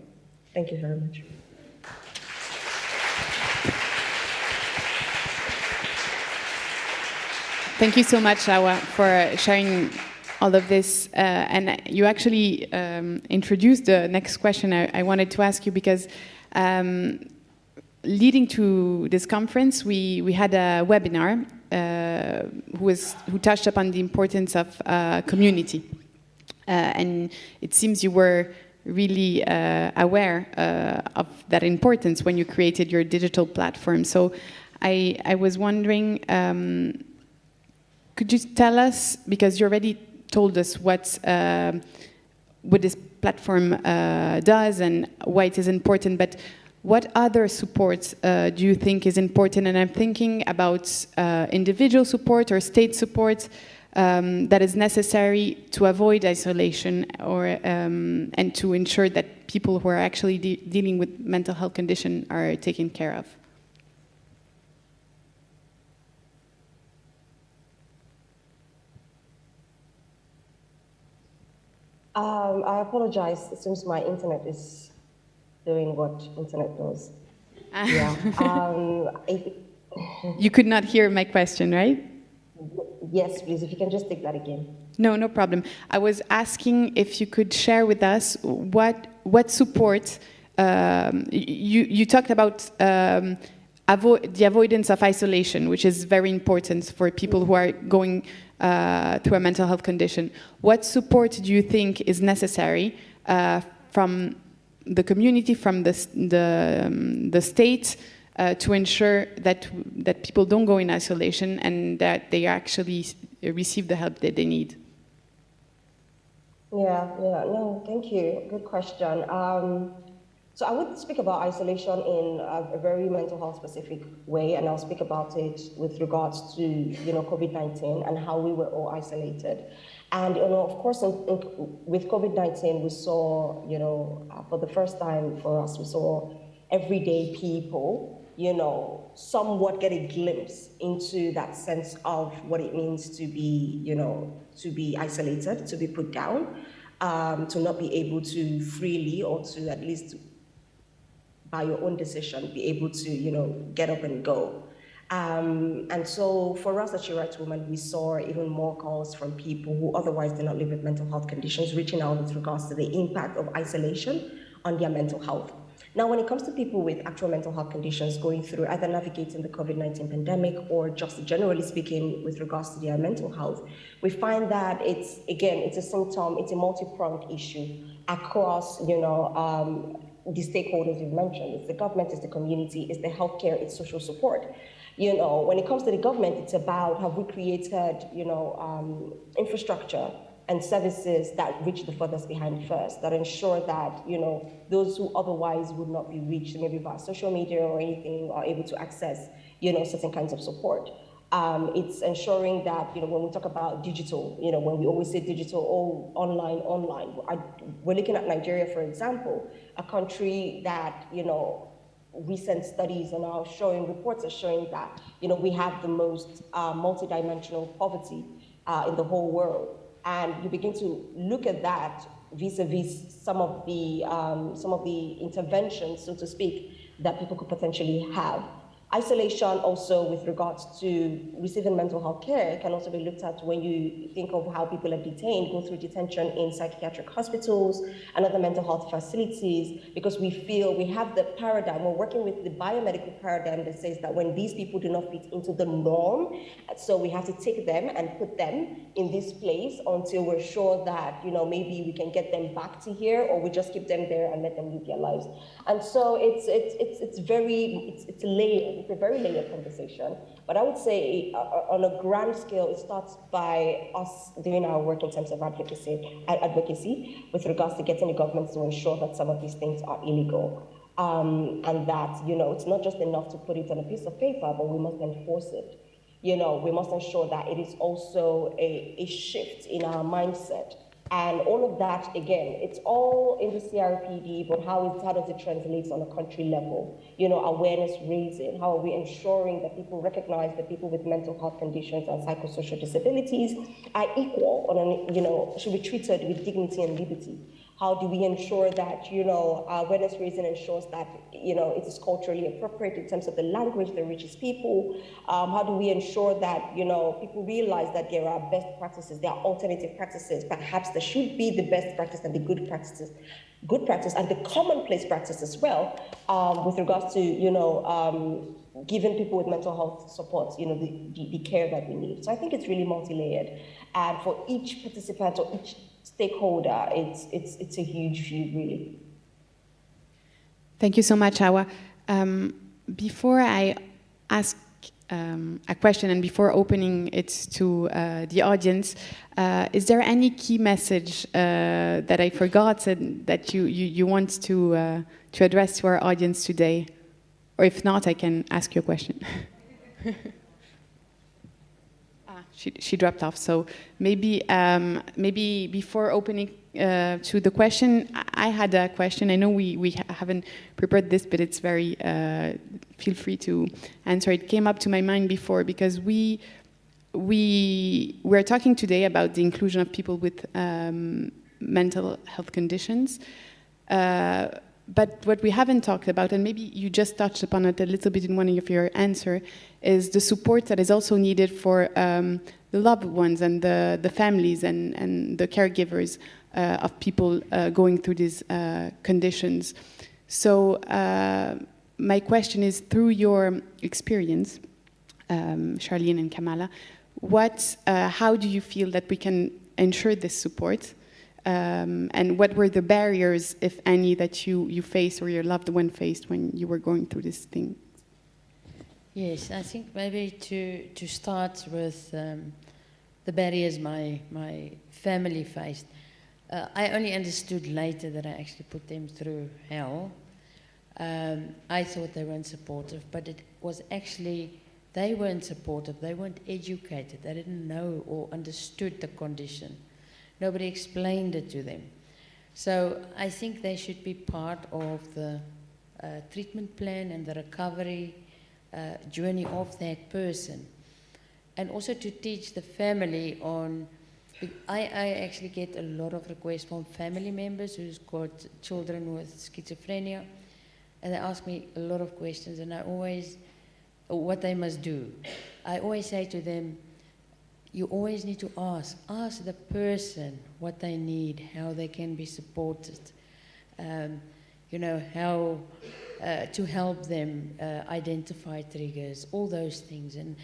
Thank you very much. Thank you so much, Hauwa, for sharing all of this. And you actually introduced the next question I wanted to ask you, because leading to this conference, we had a webinar who touched upon the importance of community. And it seems you were really aware of that importance when you created your digital platform. So I was wondering, could you tell us, because you already told us what this platform does and why it is important, but what other support do you think is important? And I'm thinking about individual support or state support that is necessary to avoid isolation or and to ensure that people who are actually dealing with mental health condition are taken care of. I apologize. It seems my internet is doing what internet does. Yeah. You could not hear my question, right? Yes, please. If you can just take that again. No problem. I was asking if you could share with us what support you talked about. The avoidance of isolation, which is very important for people who are going through a mental health condition. What support do you think is necessary from the community, from the state, to ensure that people don't go in isolation and that they actually receive the help that they need? No, thank you. Good question. So I would speak about isolation in a very mental health specific way, and I'll speak about it with regards to COVID-19 and how we were all isolated. And of course, with COVID-19, we saw for the first time for us, we saw everyday people somewhat get a glimpse into that sense of what it means to be isolated, to be put down, to not be able to freely, or to at least by your own decision, be able to, get up and go. And so for us as She Rights Women, we saw even more calls from people who otherwise did not live with mental health conditions, reaching out with regards to the impact of isolation on their mental health. Now, when it comes to people with actual mental health conditions going through either navigating the COVID-19 pandemic or just generally speaking with regards to their mental health, we find that it's a symptom, it's a multi-pronged issue across, the stakeholders you've mentioned. It's the government, it's the community, it's the healthcare, it's social support. When it comes to the government, it's about have we created, infrastructure and services that reach the furthest behind first, that ensure that, those who otherwise would not be reached, maybe via social media or anything, are able to access, certain kinds of support. It's ensuring that, when we talk about digital, when we always say digital, online. We're looking at Nigeria, for example, a country that, recent studies are now showing, reports are showing that, we have the most multidimensional poverty in the whole world. And you begin to look at that vis-a-vis some of the interventions, so to speak, that people could potentially have. Isolation also with regards to receiving mental health care can also be looked at when you think of how people are detained, go through detention in psychiatric hospitals and other mental health facilities, because we feel we have the paradigm, we're working with the biomedical paradigm that says that when these people do not fit into the norm, so we have to take them and put them in this place until we're sure that, maybe we can get them back to here, or we just keep them there and let them live their lives. And so it's layered. It's a very layered conversation, but I would say on a grand scale, it starts by us doing our work in terms of advocacy with regards to getting the governments to ensure that some of these things are illegal, and that, it's not just enough to put it on a piece of paper, but we must enforce it. We must ensure that it is also a shift in our mindset. And all of that, again, it's all in the CRPD, but how does it translate on a country level? Awareness raising, how are we ensuring that people recognize that people with mental health conditions and psychosocial disabilities are equal, should be treated with dignity and liberty? How do we ensure that, awareness raising ensures that, it is culturally appropriate in terms of the language that reaches people? How do we ensure that, people realize that there are best practices, there are alternative practices, perhaps there should be the best practice and the good practice and the commonplace practice as well, with regards to, giving people with mental health support, the care that we need. So I think it's really multi-layered. And for each participant or each stakeholder, it's a huge view, really. Thank you so much, Hauwa. Before I ask a question and before opening it to the audience, is there any key message that I forgot and that you want to address to our audience today? Or if not, I can ask you a question. She dropped off. So maybe before opening to the question, I had a question. I know we haven't prepared this, but it's very, feel free to answer. It came up to my mind before because we're talking today about the inclusion of people with mental health conditions. But what we haven't talked about, and maybe you just touched upon it a little bit in one of your answer, is the support that is also needed for the loved ones and the families and the caregivers of people going through these conditions. So my question is, through your experience, Charlene and Kamala, how do you feel that we can ensure this support? And what were the barriers, if any, that you faced or your loved one faced when you were going through this thing? Yes, I think maybe to start with the barriers my family faced. I only understood later that I actually put them through hell. I thought they weren't supportive, but it was actually, they weren't supportive, they weren't educated, they didn't know or understood the condition. Nobody explained it to them. So I think they should be part of the treatment plan and the recovery journey of that person. And also to teach the family on, I actually get a lot of requests from family members who's got children with schizophrenia, and they ask me a lot of questions, and I always, what they must do. I always say to them, you always need to ask the person what they need, how they can be supported, you know, how to help them identify triggers, all those things. And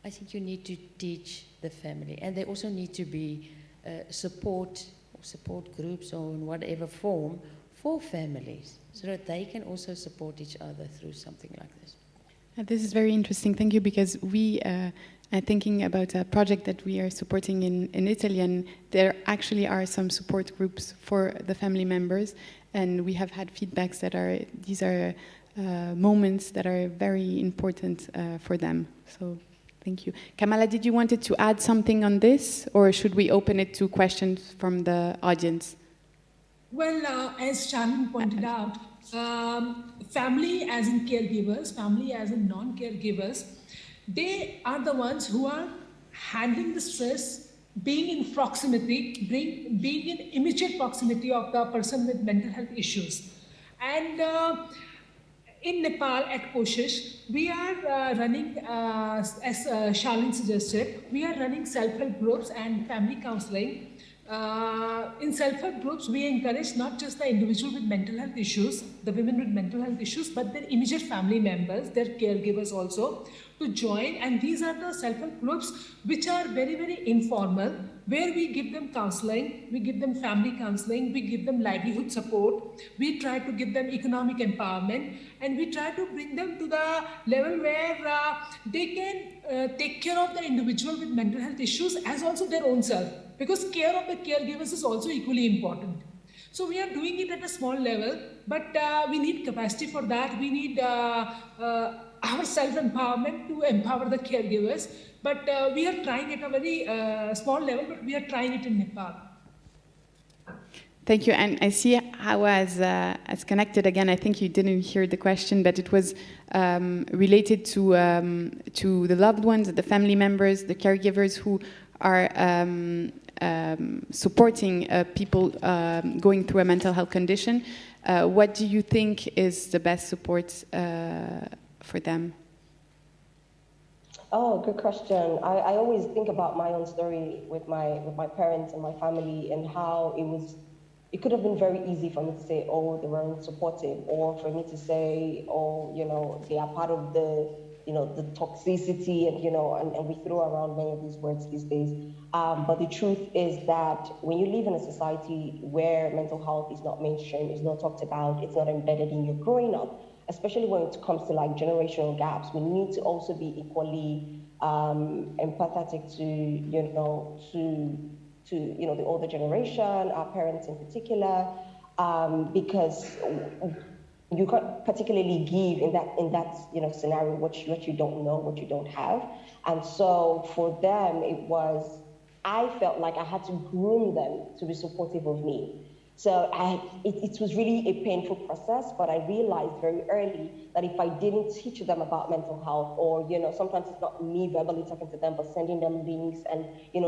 I think you need to teach the family. And there also need to be support groups or in whatever form for families, so that they can also support each other through something like this. This is very interesting. Thank you, because we are thinking about a project that we are supporting in Italy, and there actually are some support groups for the family members, and we have had feedbacks that these are moments that are very important for them. So thank you. Kamala, did you wanted to add something on this, or should we open it to questions from the audience? Well, as Charlene pointed out, family as in caregivers, family as in non-caregivers, they are the ones who are handling the stress, being in proximity, being in immediate proximity of the person with mental health issues. And in Nepal at KOSHISH, we are running, as Charlene suggested, we are running self-help groups and family counseling. In self-help groups, we encourage not just the individual with mental health issues, the women with mental health issues, but their immediate family members, their caregivers also, to join. And these are the self-help groups which are very, very informal, where we give them counseling, we give them family counseling, we give them livelihood support, we try to give them economic empowerment, and we try to bring them to the level where they can take care of the individual with mental health issues as also their own self, because care of the caregivers is also equally important. So we are doing it at a small level, but we need capacity for that. We need our self-empowerment to empower the caregivers. But we are trying at a very small level, but we are trying it in Nepal. Thank you. And I see Hauwa as connected again. I think you didn't hear the question, but it was related to the loved ones, the family members, the caregivers who are supporting people going through a mental health condition. What do you think is the best support for them? Oh, good question. I always think about my own story with my parents and my family, and how it could have been very easy for me to say, oh, they weren't supportive, or for me to say, oh, you know, they are part of the the toxicity, and we throw around many of these words these days. But the truth is that when you live in a society where mental health is not mainstream, is not talked about, it's not embedded in your growing up, especially when it comes to like generational gaps, we need to also be equally empathetic to the older generation, our parents in particular, because you can't particularly give in that scenario what you don't know, what you don't have. And so for them, I felt like I had to groom them to be supportive of me. So it was really a painful process, but I realized very early that if I didn't teach them about mental health, or sometimes it's not me verbally talking to them, but sending them links and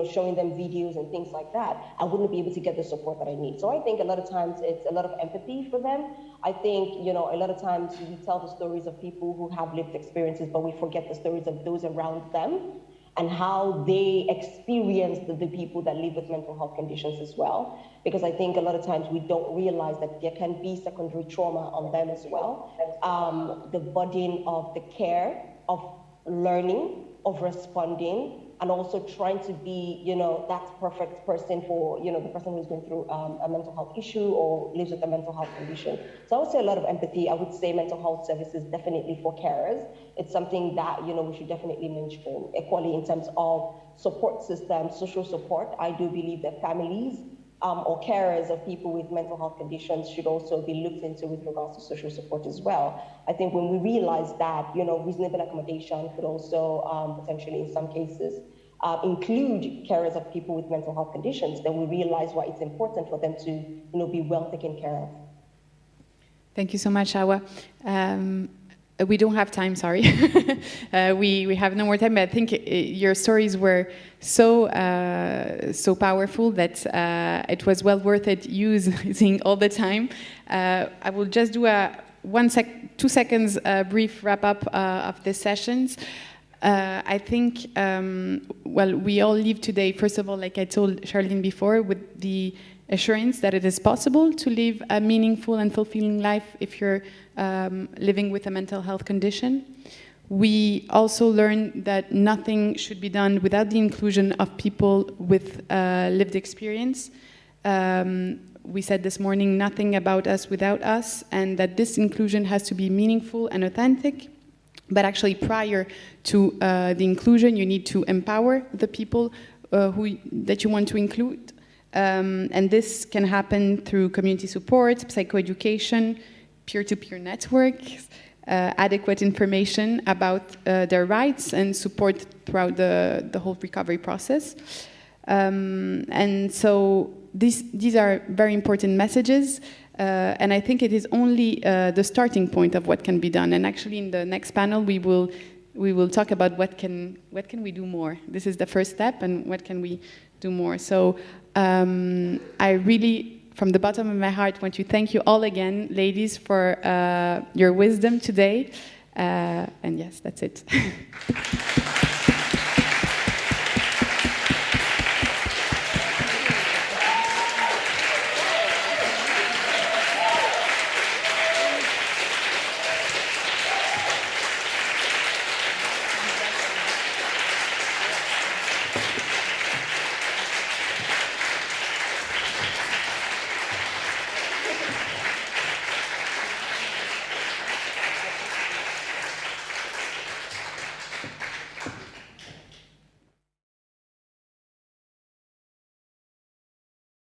showing them videos and things like that, I wouldn't be able to get the support that I need. So I think a lot of times it's a lot of empathy for them. I think a lot of times we tell the stories of people who have lived experiences, but we forget the stories of those around them and how they experience the people that live with mental health conditions as well. Because I think a lot of times we don't realize that there can be secondary trauma on them as well. The burden of the care, of learning, of responding, and also trying to be, that perfect person for, the person who's going through a mental health issue or lives with a mental health condition. So I would say a lot of empathy. I would say mental health services definitely for carers. It's something that, we should definitely mainstream. Equally in terms of support systems, social support, I do believe that families or carers of people with mental health conditions should also be looked into with regards to social support as well. I think when we realize that, reasonable accommodation could also potentially in some cases include carers of people with mental health conditions, then we realize why it's important for them to, be well taken care of. Thank you so much, Hauwa. We don't have time, sorry. We have no more time, but I think your stories were so powerful that it was well worth it using all the time. I will just do a 2 seconds brief wrap-up of the sessions. I think, we all live today, first of all, like I told Charlene before, with the assurance that it is possible to live a meaningful and fulfilling life if you're living with a mental health condition. We also learned that nothing should be done without the inclusion of people with lived experience. We said this morning, nothing about us without us, and that this inclusion has to be meaningful and authentic. But actually, prior to the inclusion, you need to empower the people that you want to include. And this can happen through community support, psychoeducation, peer-to-peer networks, adequate information about their rights and support throughout the whole recovery process. And so these are very important messages. And I think it is only the starting point of what can be done. And actually, in the next panel, we will talk about what can we do more. This is the first step, and what can we do more. So I really, from the bottom of my heart, want to thank you all again, ladies, for your wisdom today. And yes, that's it.